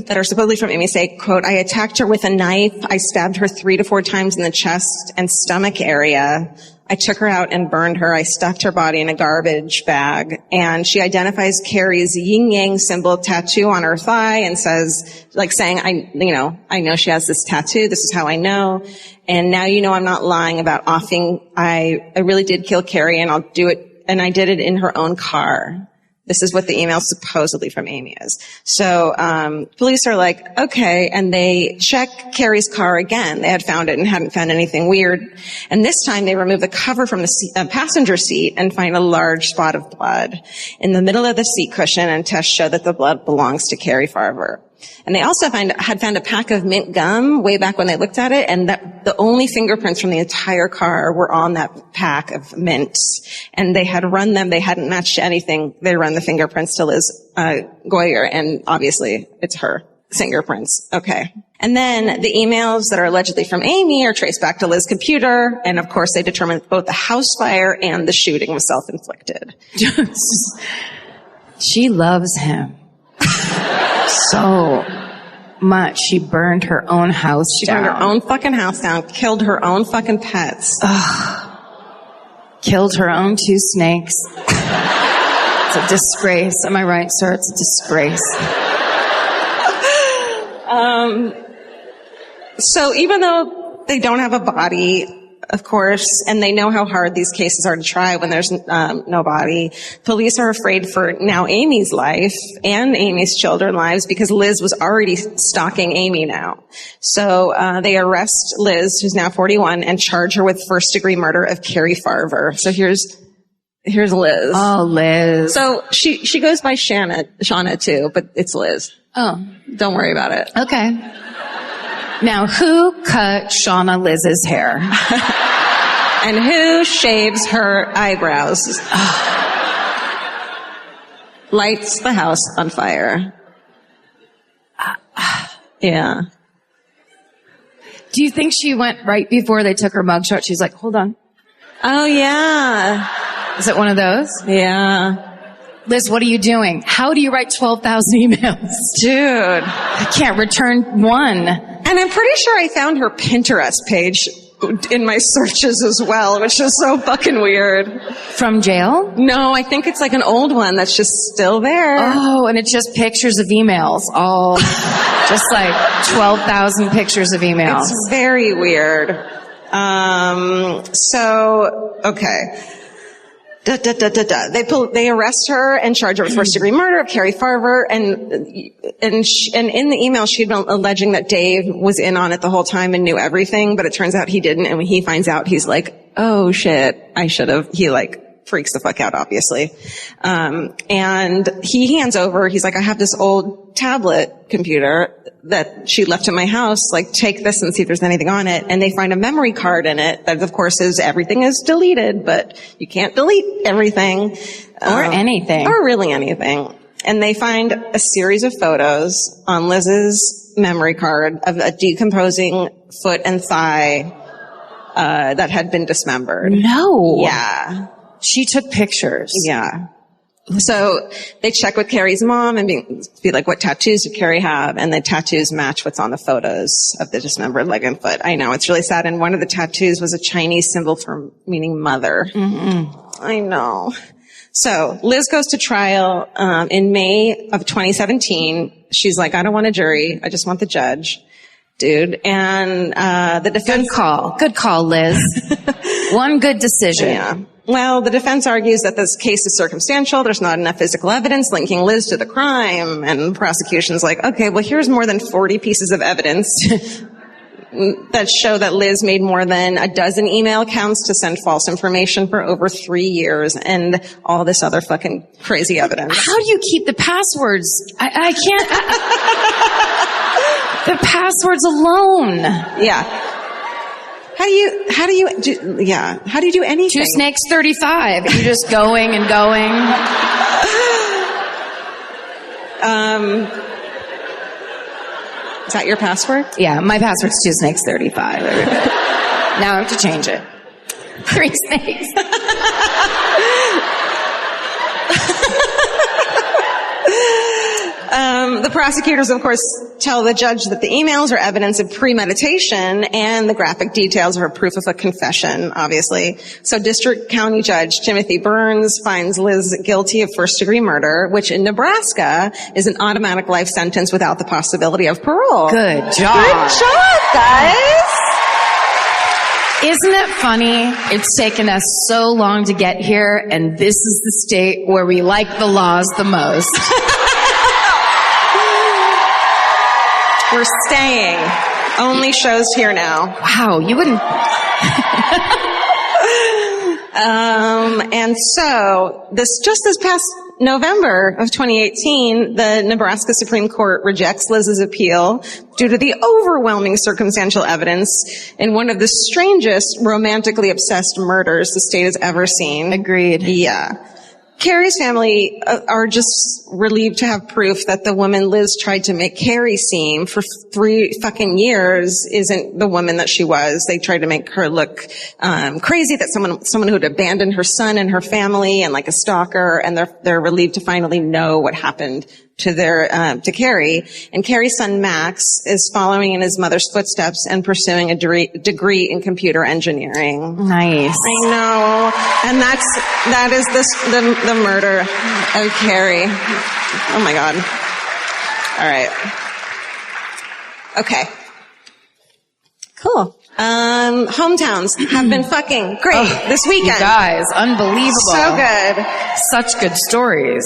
[SPEAKER 5] that are supposedly from Amy say, quote, I attacked her with a knife. I stabbed her 3 to 4 times in the chest and stomach area. I took her out and burned her. I stuffed her body in a garbage bag. And she identifies Cari's yin yang symbol tattoo on her thigh and says, like saying, I know she has this tattoo. This is how I know. And now you know I'm not lying about offing. I really did kill Cari and I'll do it. And I did it in her own car. This is what the email supposedly from Amy is. So, police are like, okay, and they check Cari's car again. They had found it and hadn't found anything weird. And this time they remove the cover from the passenger seat and find a large spot of blood in the middle of the seat cushion, and tests show that the blood belongs to Cari Farver. And they also had found a pack of mint gum way back when they looked at it, and that the only fingerprints from the entire car were on that pack of mints. And they had run them. They hadn't matched anything. They run the fingerprints to Liz Goyer, and obviously it's her fingerprints. Okay. And then the emails that are allegedly from Amy are traced back to Liz's computer, and of course they determined both the house fire and the shooting was self-inflicted.
[SPEAKER 3] She loves him so much. She burned her own house down.
[SPEAKER 5] She burned her own fucking house down, killed her own fucking pets.
[SPEAKER 3] Killed her own 2 snakes. It's a disgrace. Am I right, sir? It's a disgrace.
[SPEAKER 5] So even though they don't have a body, of course, and they know how hard these cases are to try when there's no body, police are afraid for now Amy's life and Amy's children's lives because Liz was already stalking Amy now. So they arrest Liz, who's now 41, and charge her with first-degree murder of Cari Farver. So here's Liz.
[SPEAKER 3] Oh, Liz.
[SPEAKER 5] So she goes by Shauna too, but it's Liz.
[SPEAKER 3] Oh.
[SPEAKER 5] Don't worry about it.
[SPEAKER 3] Okay. Now, who cut Shauna Liz's hair?
[SPEAKER 5] And who shaves her eyebrows? Lights the house on fire. Yeah.
[SPEAKER 3] Do you think she went right before they took her mugshot? She's like, hold on.
[SPEAKER 5] Oh, yeah.
[SPEAKER 3] Is it one of those?
[SPEAKER 5] Yeah.
[SPEAKER 3] Liz, what are you doing? How do you write 12,000 emails?
[SPEAKER 5] Dude.
[SPEAKER 3] I can't return one.
[SPEAKER 5] And I'm pretty sure I found her Pinterest page in my searches as well, which is so fucking weird.
[SPEAKER 3] From jail?
[SPEAKER 5] No, I think it's like an old one that's just still there.
[SPEAKER 3] Oh, and it's just pictures of emails. All just like 12,000 pictures of emails.
[SPEAKER 5] It's very weird. Okay. They arrest her and charge her with first-degree murder of Cari Farver, and in the email she'd been alleging that Dave was in on it the whole time and knew everything, but it turns out he didn't. And when he finds out, he's like, "Oh shit, I should have." He freaks the fuck out, obviously. And he hands over. He's like, "I have this old tablet computer that she left in my house. Take this and see if there's anything on it." And they find a memory card in it that, of course, everything is deleted, but you can't delete everything.
[SPEAKER 3] Or anything.
[SPEAKER 5] Or really anything. And they find a series of photos on Liz's memory card of a decomposing foot and thigh, that had been dismembered.
[SPEAKER 3] No.
[SPEAKER 5] Yeah.
[SPEAKER 3] She took pictures.
[SPEAKER 5] Yeah. So they check with Cari's mom and be like, what tattoos did Cari have? And the tattoos match what's on the photos of the dismembered leg and foot. I know, it's really sad. And one of the tattoos was a Chinese symbol for meaning mother. Mm-hmm. I know. So Liz goes to trial in May of 2017. She's like, I don't want a jury. I just want the judge. Dude. And the defense...
[SPEAKER 3] Good call, Liz. One good decision.
[SPEAKER 5] Yeah. Well, the defense argues that this case is circumstantial. There's not enough physical evidence linking Liz to the crime. And the prosecution's like, okay, well, here's more than 40 pieces of evidence that show that Liz made more than a dozen email accounts to send false information for over 3 years and all this other fucking crazy evidence.
[SPEAKER 3] How do you keep the passwords? I can't. The passwords alone.
[SPEAKER 5] Yeah. How do you do anything?
[SPEAKER 4] 2 snakes, 35. You're just going and going.
[SPEAKER 5] Is that your password?
[SPEAKER 4] Yeah, my password's 2 snakes, 35. Now I have to change it. 3 snakes.
[SPEAKER 5] The prosecutors, of course, tell the judge that the emails are evidence of premeditation and the graphic details are proof of a confession, obviously. So District County Judge Timothy Burns finds Liz guilty of first-degree murder, which in Nebraska is an automatic life sentence without the possibility of parole.
[SPEAKER 4] Good job.
[SPEAKER 5] Good job, guys!
[SPEAKER 4] Isn't it funny? It's taken us so long to get here, and this is the state where we like the laws the most.
[SPEAKER 5] We're staying. Only shows here now.
[SPEAKER 4] Wow, you wouldn't...
[SPEAKER 5] And so just this past November of 2018, the Nebraska Supreme Court rejects Liz's appeal due to the overwhelming circumstantial evidence in one of the strangest romantically obsessed murders the state has ever seen.
[SPEAKER 4] Agreed.
[SPEAKER 5] Yeah. Cari's family are just relieved to have proof that the woman Liz tried to make Cari seem for 3 fucking years isn't the woman that she was. They tried to make her look crazy, that someone who had abandoned her son and her family and like a stalker, and they're relieved to finally know what happened to Cari. And Cari's son Max is following in his mother's footsteps and pursuing a degree in computer engineering.
[SPEAKER 4] Nice.
[SPEAKER 5] I know. And that is the murder of Cari. Oh my God. All right. Okay. Cool. Hometowns have been fucking great this weekend.
[SPEAKER 4] You guys, unbelievable.
[SPEAKER 5] So good.
[SPEAKER 4] Such good stories.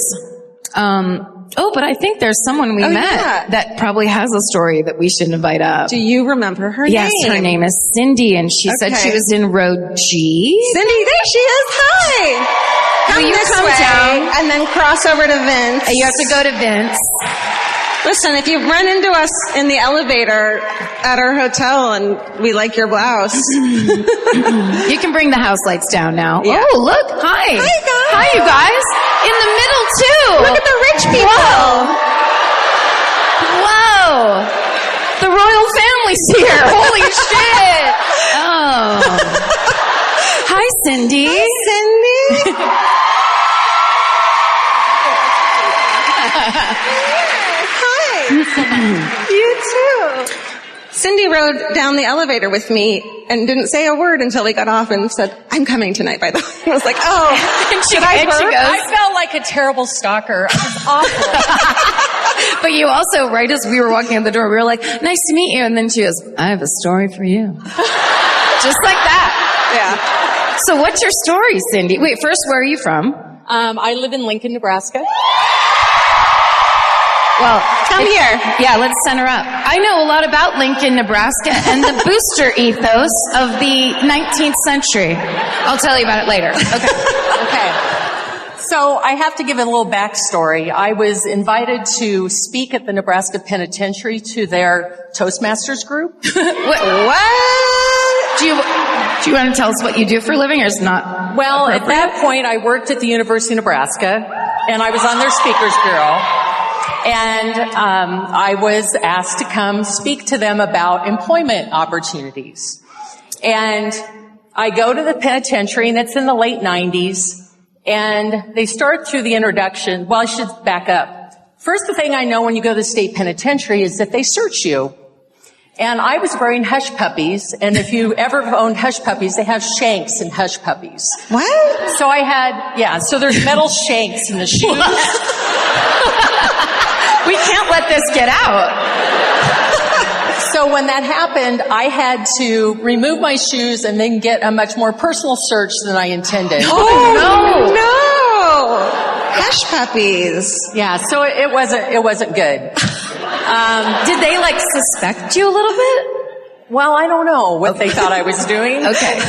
[SPEAKER 4] But I think there's someone we met that probably has a story that we should invite up.
[SPEAKER 5] Do you remember her
[SPEAKER 4] Yes,
[SPEAKER 5] name?
[SPEAKER 4] her name is Cindy, and she said she was in row G.
[SPEAKER 5] Cindy, there she is. Hi. Come
[SPEAKER 4] Will you
[SPEAKER 5] this
[SPEAKER 4] come
[SPEAKER 5] way,
[SPEAKER 4] down?
[SPEAKER 5] and then cross over to Vince.
[SPEAKER 4] You have to go to Vince.
[SPEAKER 5] Listen, if you run into us in the elevator at our hotel and we like your blouse.
[SPEAKER 4] You can bring the house lights down now.
[SPEAKER 5] Yeah.
[SPEAKER 4] Oh, look. Hi.
[SPEAKER 5] Hi, guys.
[SPEAKER 4] Hi, you guys. In the middle, too.
[SPEAKER 5] Look at the rich people.
[SPEAKER 4] Whoa. The royal family's here. Holy shit. Oh. Hi, Cindy.
[SPEAKER 5] Hi, Cindy. You too. Cindy rode down the elevator with me and didn't say a word until we got off and said, "I'm coming tonight," by the way. I was like, oh.
[SPEAKER 4] And she goes,
[SPEAKER 1] I felt like a terrible stalker. It was awful.
[SPEAKER 4] but you also, right as we were walking out the door, we were like, "Nice to meet you." And then she goes, "I have a story for you." Just like that.
[SPEAKER 5] Yeah.
[SPEAKER 4] So what's your story, Cindy? Wait, first, where are you from?
[SPEAKER 1] I live in Lincoln, Nebraska.
[SPEAKER 4] Well,
[SPEAKER 5] Come here.
[SPEAKER 4] Yeah, let's send her up. I know a lot about Lincoln, Nebraska, and the booster ethos of the 19th century. I'll tell you about it later. Okay.
[SPEAKER 1] Okay. So I have to give a little backstory. I was invited to speak at the Nebraska Penitentiary to their Toastmasters group.
[SPEAKER 4] What? Do you want to tell us what you do for a living, or is it not?
[SPEAKER 1] Well, at that point, I worked at the University of Nebraska, and I was on their speakers bureau. And I was asked to come speak to them about employment opportunities. And I go to the penitentiary, and it's in the late 90s, and they start through the introduction. Well, I should back up. First, the thing I know when you go to the state penitentiary is that they search you. And I was wearing hush puppies, and if you ever owned hush puppies, they have shanks in hush puppies.
[SPEAKER 5] What?
[SPEAKER 1] So I had, so there's metal shanks in the shoes.
[SPEAKER 4] We can't let this get out.
[SPEAKER 1] So when that happened, I had to remove my shoes and then get a much more personal search than I intended.
[SPEAKER 5] Oh, no. Hush puppies.
[SPEAKER 1] Yeah, so it wasn't good.
[SPEAKER 4] Did they suspect you a little bit?
[SPEAKER 1] Well, I don't know what they thought I was doing.
[SPEAKER 4] Okay.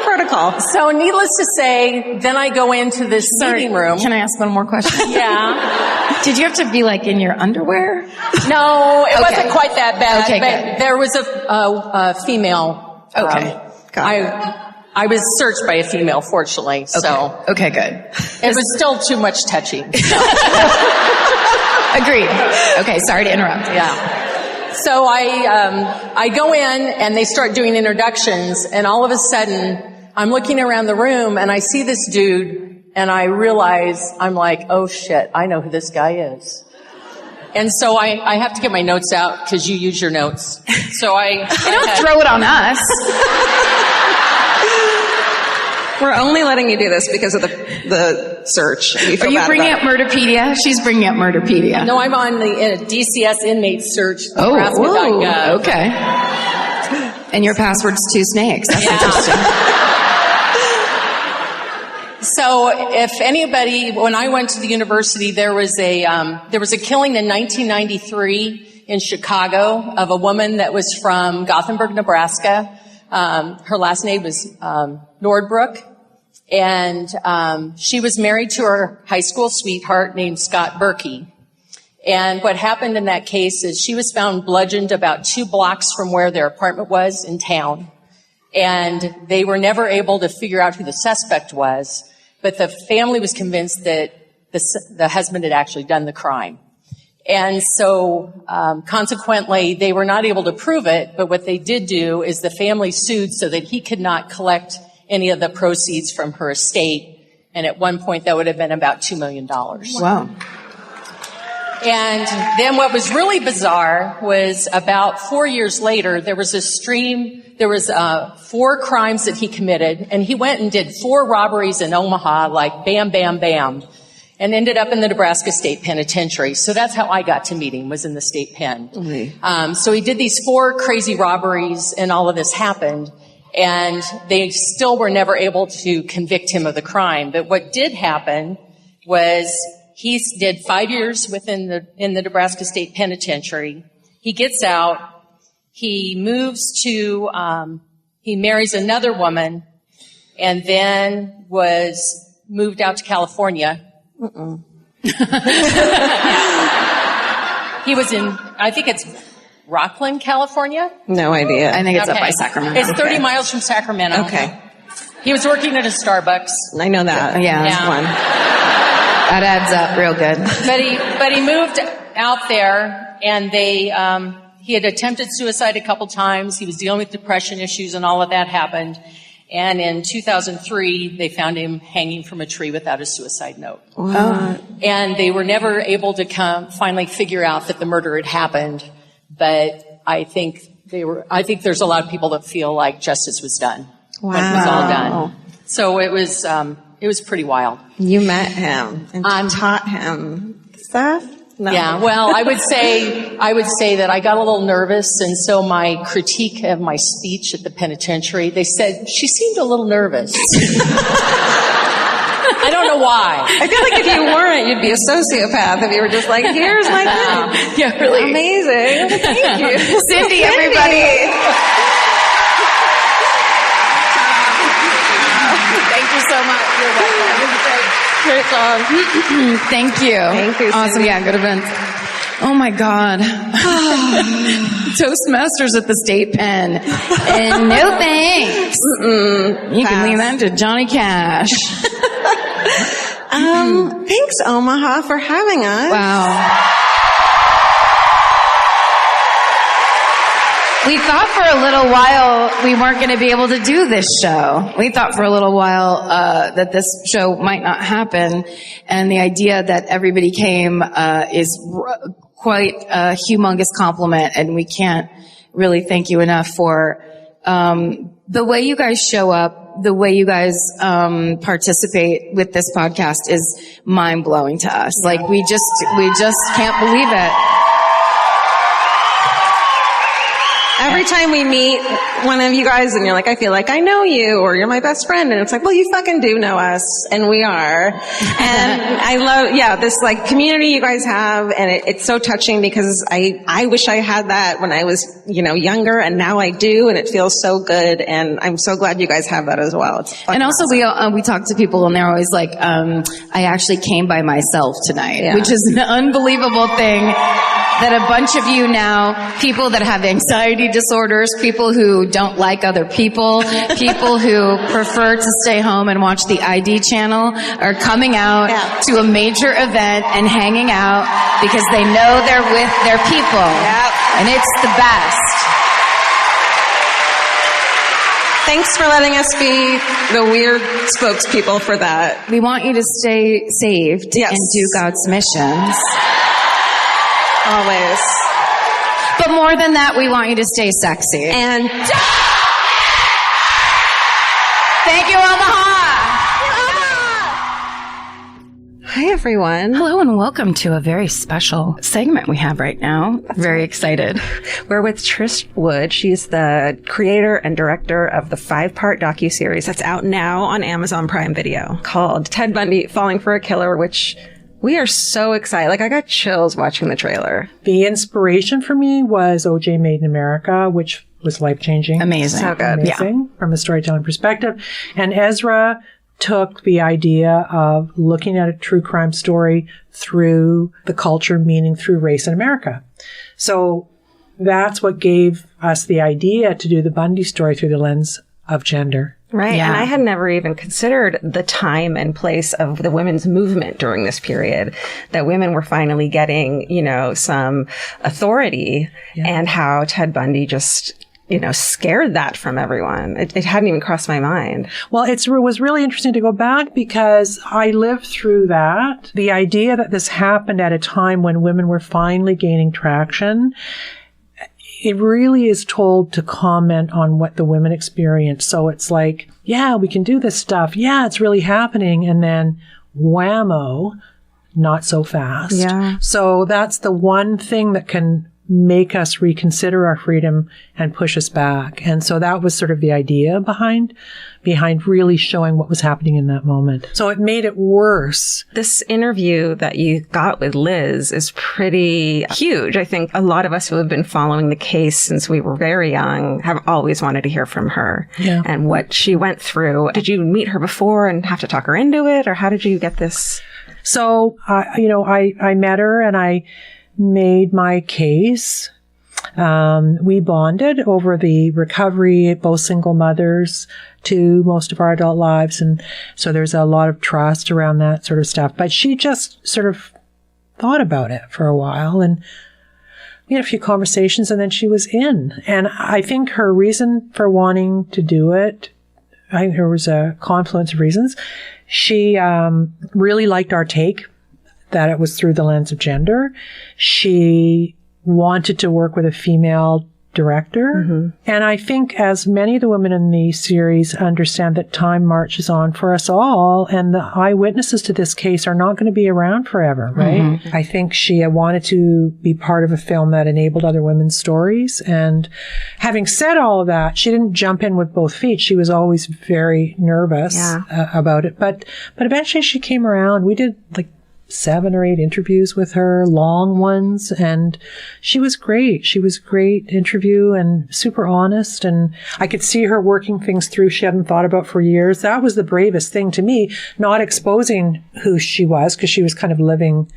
[SPEAKER 5] Protocol.
[SPEAKER 1] So needless to say, then I go into this meeting room.
[SPEAKER 4] Can I ask one more question?
[SPEAKER 1] Yeah.
[SPEAKER 4] Did you have to be in your underwear?
[SPEAKER 1] No, it wasn't quite that bad.
[SPEAKER 4] Okay,
[SPEAKER 1] but
[SPEAKER 4] good.
[SPEAKER 1] there was a female I was searched by a female, fortunately. So
[SPEAKER 4] Okay, good.
[SPEAKER 1] it was still too much touching.
[SPEAKER 4] Agreed. Okay, sorry to interrupt.
[SPEAKER 1] Yeah. So I go in and they start doing introductions, and all of a sudden I'm looking around the room and I see this dude and I realize I'm like, oh shit, I know who this guy is. And so I have to get my notes out because you use your notes. So I
[SPEAKER 4] Don't throw it on us.
[SPEAKER 5] We're only letting you do this because of the search.
[SPEAKER 4] Are you bringing up Murderpedia? She's bringing up Murderpedia.
[SPEAKER 1] No, I'm on the DCS inmate search.
[SPEAKER 4] Oh,
[SPEAKER 1] Nebraska.gov.
[SPEAKER 4] okay. And your password's 2 snakes. That's interesting.
[SPEAKER 1] So if anybody, when I went to the university, there was a killing in 1993 in Chicago of a woman that was from Gothenburg, Nebraska. Her last name was Nordbrook, and she was married to her high school sweetheart named Scott Berkey. And what happened in that case is she was found bludgeoned about 2 blocks from where their apartment was in town. And they were never able to figure out who the suspect was, but the family was convinced that the husband had actually done the crime. And so, consequently, they were not able to prove it, but what they did do is the family sued so that he could not collect any of the proceeds from her estate. And at one point, that would have been about $2 million.
[SPEAKER 4] Wow.
[SPEAKER 1] And then what was really bizarre was about 4 years later, there was 4 crimes that he committed, and he went and did 4 robberies in Omaha, like bam, bam, bam, and ended up in the Nebraska State Penitentiary. So that's how I got to meet him, was in the state pen.
[SPEAKER 4] Mm-hmm.
[SPEAKER 1] So he did these 4 crazy robberies, and all of this happened, and they still were never able to convict him of the crime. But what did happen was he did 5 years in the Nebraska State Penitentiary. He gets out. He moves to, he marries another woman, and then was moved out to California. He was in, I think it's Rockland, California.
[SPEAKER 5] No idea.
[SPEAKER 4] I think it's up by Sacramento.
[SPEAKER 1] It's 30 miles from Sacramento.
[SPEAKER 5] Okay.
[SPEAKER 1] He was working at a Starbucks.
[SPEAKER 5] I know that.
[SPEAKER 4] Yeah.
[SPEAKER 5] That's one.
[SPEAKER 4] That adds up real good.
[SPEAKER 1] But he moved out there, and he had attempted suicide a couple times. He was dealing with depression issues, and all of that happened. And in 2003, they found him hanging from a tree without a suicide note.
[SPEAKER 5] Wow.
[SPEAKER 1] And they were never able to finally figure out that the murder had happened. But I think there's a lot of people that feel like justice was done.
[SPEAKER 5] Wow.
[SPEAKER 1] When it was all done. So it was pretty wild.
[SPEAKER 5] You met him and taught him stuff? No.
[SPEAKER 1] Yeah, well, I would say that I got a little nervous, and so my critique of my speech at the penitentiary, they said she seemed a little nervous. I don't know why.
[SPEAKER 5] I feel like if you weren't, you'd be a sociopath if you were just like, here's my thing.
[SPEAKER 1] Yeah, really.
[SPEAKER 5] Amazing. Thank you.
[SPEAKER 4] Cindy, everybody.
[SPEAKER 1] Thank you so much. You're welcome.
[SPEAKER 5] Great job.
[SPEAKER 4] Thank you.
[SPEAKER 5] Thank you,
[SPEAKER 4] awesome.
[SPEAKER 5] Cindy.
[SPEAKER 4] Yeah, good event. Oh my God. Toastmasters at the state pen. And no thanks. You can leave that to Johnny Cash.
[SPEAKER 5] Thanks, Omaha, for having us.
[SPEAKER 4] Wow. We thought for a little while we weren't going to be able to do this show. We thought for a little while that this show might not happen, and the idea that everybody came is quite a humongous compliment, and we can't really thank you enough for the way you guys show up, the way you guys participate with this podcast is mind-blowing to us. Like we just can't believe it.
[SPEAKER 5] Every time we meet one of you guys and you're like, I feel like I know you, or you're my best friend, and it's like, well, you fucking do know us, and we are. And I love, this like community you guys have, and it's so touching because I wish I had that when I was, younger, and now I do, and it feels so good, and I'm so glad you guys have that as well. It's
[SPEAKER 4] and also
[SPEAKER 5] awesome.
[SPEAKER 4] we talk to people and they're always like, I actually came by myself tonight, which is an unbelievable thing. That a bunch of you now, people that have anxiety disorders, people who don't like other people, people who prefer to stay home and watch the ID channel are coming out to a major event and hanging out because they know they're with their people. And it's the best.
[SPEAKER 5] Thanks for letting us be the weird spokespeople for that.
[SPEAKER 4] We want you to stay saved and do God's missions.
[SPEAKER 5] Always.
[SPEAKER 4] But more than that, we want you to stay sexy.
[SPEAKER 5] And
[SPEAKER 4] thank you, Omaha!
[SPEAKER 5] hi, everyone.
[SPEAKER 3] Hello and welcome to a very special segment we have right now. Very excited.
[SPEAKER 5] We're with Trish Wood. She's the creator and director of the 5-part docuseries that's out now on Amazon Prime Video called Ted Bundy Falling for a Killer, which we are so excited. Like, I got chills watching the trailer.
[SPEAKER 6] The inspiration for me was OJ Made in America, which was life-changing.
[SPEAKER 3] Amazing.
[SPEAKER 5] So good.
[SPEAKER 6] Amazing from a storytelling perspective. And Ezra took the idea of looking at a true crime story through the culture, meaning through race in America. So that's what gave us the idea to do the Bundy story through the lens of gender.
[SPEAKER 5] Right.
[SPEAKER 3] Yeah.
[SPEAKER 5] And I had never even considered the time and place of the women's movement during this period, that women were finally getting, some authority, and how Ted Bundy just, scared that from everyone. It hadn't even crossed my mind.
[SPEAKER 6] Well, it was really interesting to go back because I lived through that. The idea that this happened at a time when women were finally gaining traction, it really is told to comment on what the women experienced. So it's like, yeah, we can do this stuff. Yeah, it's really happening. And then whammo, not so fast.
[SPEAKER 5] Yeah.
[SPEAKER 6] So that's the one thing that can make us reconsider our freedom and push us back. And so that was sort of the idea behind really showing what was happening in that moment. So it made it worse.
[SPEAKER 5] This interview that you got with Liz is pretty huge. I think a lot of us who have been following the case since we were very young have always wanted to hear from her and what she went through. Did you meet her before and have to talk her into it, or how did you get this?
[SPEAKER 6] So, I met her and I made my case. We bonded over the recovery, both single mothers to most of our adult lives. And so there's a lot of trust around that sort of stuff. But she just sort of thought about it for a while, and we had a few conversations, and then she was in. And I think her reason for wanting to do it, I think there was a confluence of reasons. She really liked our take, that it was through the lens of gender. She wanted to work with a female director. Mm-hmm. And I think as many of the women in the series understand that time marches on for us all, and the eyewitnesses to this case are not going to be around forever, right? Mm-hmm. I think she wanted to be part of a film that enabled other women's stories. And having said all of that, she didn't jump in with both feet. She was always very nervous about it. But eventually she came around. We did 7 or 8 interviews with her, long ones, and she was great. She was a great interview and super honest, and I could see her working things through she hadn't thought about for years. That was the bravest thing to me, not exposing who she was, because she was kind of living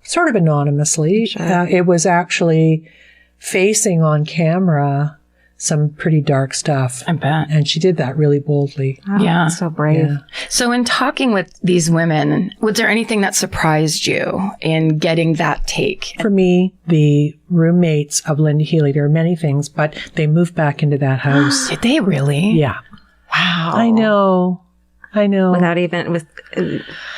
[SPEAKER 6] sort of anonymously. Sure. It was actually facing on camera some pretty dark stuff.
[SPEAKER 3] I bet.
[SPEAKER 6] And she did that really boldly.
[SPEAKER 5] Oh, yeah. So brave. Yeah.
[SPEAKER 3] So in talking with these women, was there anything that surprised you in getting that take?
[SPEAKER 6] For me, the roommates of Linda Healy, there are many things, but they moved back into that house.
[SPEAKER 3] Did they really?
[SPEAKER 6] Yeah.
[SPEAKER 3] Wow.
[SPEAKER 6] I know.
[SPEAKER 5] Without even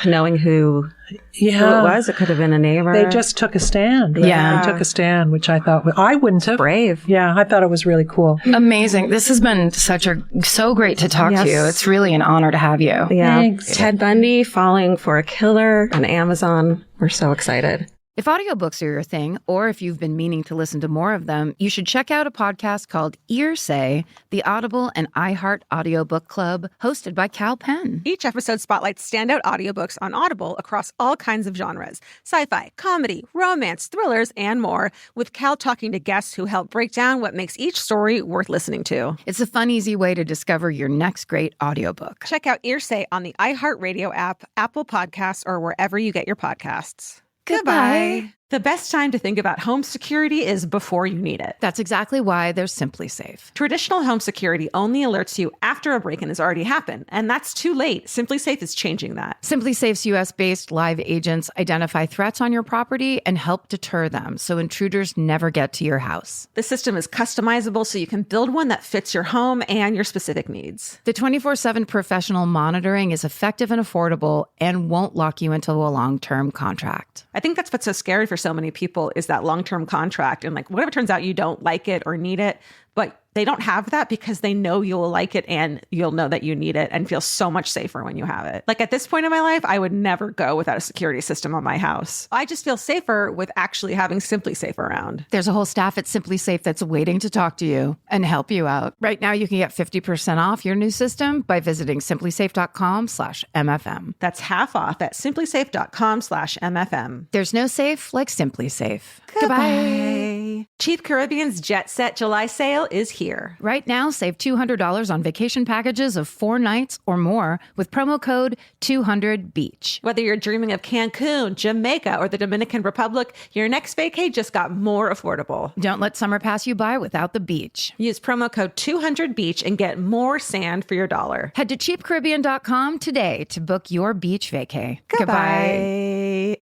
[SPEAKER 5] knowing who it was. It could have been a neighbor.
[SPEAKER 6] They just took a stand. Right?
[SPEAKER 3] Yeah.
[SPEAKER 6] They took a stand, which I thought, I wouldn't have.
[SPEAKER 5] Brave.
[SPEAKER 6] Yeah, I thought it was really cool.
[SPEAKER 3] Amazing. This has been so great to talk to you. It's really an honor to have you.
[SPEAKER 5] Yeah.
[SPEAKER 6] Thanks.
[SPEAKER 5] Ted Bundy, Falling for a Killer on Amazon. We're so excited.
[SPEAKER 3] If audiobooks are your thing, or if you've been meaning to listen to more of them, you should check out a podcast called Earsay, the Audible and iHeart Audiobook Club, hosted by Cal Penn.
[SPEAKER 2] Each episode spotlights standout audiobooks on Audible across all kinds of genres: sci-fi, comedy, romance, thrillers, and more, with Cal talking to guests who help break down what makes each story worth listening to.
[SPEAKER 3] It's a fun, easy way to discover your next great audiobook.
[SPEAKER 2] Check out Earsay on the iHeartRadio app, Apple Podcasts, or wherever you get your podcasts.
[SPEAKER 3] Goodbye.
[SPEAKER 2] The best time to think about home security is before you need it.
[SPEAKER 3] That's exactly why there's Simply Safe.
[SPEAKER 2] Traditional home security only alerts you after a break-in has already happened, and that's too late. Simply Safe is changing that.
[SPEAKER 3] Simply Safe's US-based live agents identify threats on your property and help deter them so intruders never get to your house.
[SPEAKER 2] The system is customizable so you can build one that fits your home and your specific needs.
[SPEAKER 3] The 24/7 professional monitoring is effective and affordable and won't lock you into a long-term contract.
[SPEAKER 2] I think that's what's so scary for so many people is that long-term contract. And like, what if it turns out you don't like it or need it, but they don't have that because they know you'll like it and you'll know that you need it and feel so much safer when you have it. Like at this point in my life, I would never go without a security system on my house. I just feel safer with actually having Simply Safe around.
[SPEAKER 3] There's a whole staff at Simply Safe that's waiting to talk to you and help you out. Right now, you can get 50% off your new system by visiting simplysafe.com/MFM.
[SPEAKER 2] That's half off at simplysafe.com/MFM.
[SPEAKER 3] There's no safe like Simply Safe.
[SPEAKER 2] Goodbye. Cheap Caribbean's Jet Set July sale is here.
[SPEAKER 3] Right now, save $200 on vacation packages of 4 nights or more with promo code 200BEACH.
[SPEAKER 2] Whether you're dreaming of Cancun, Jamaica, or the Dominican Republic, your next vacay just got more affordable.
[SPEAKER 3] Don't let summer pass you by without the beach.
[SPEAKER 2] Use promo code 200BEACH and get more sand for your dollar.
[SPEAKER 3] Head to cheapcaribbean.com today to book your beach vacay.
[SPEAKER 2] Goodbye.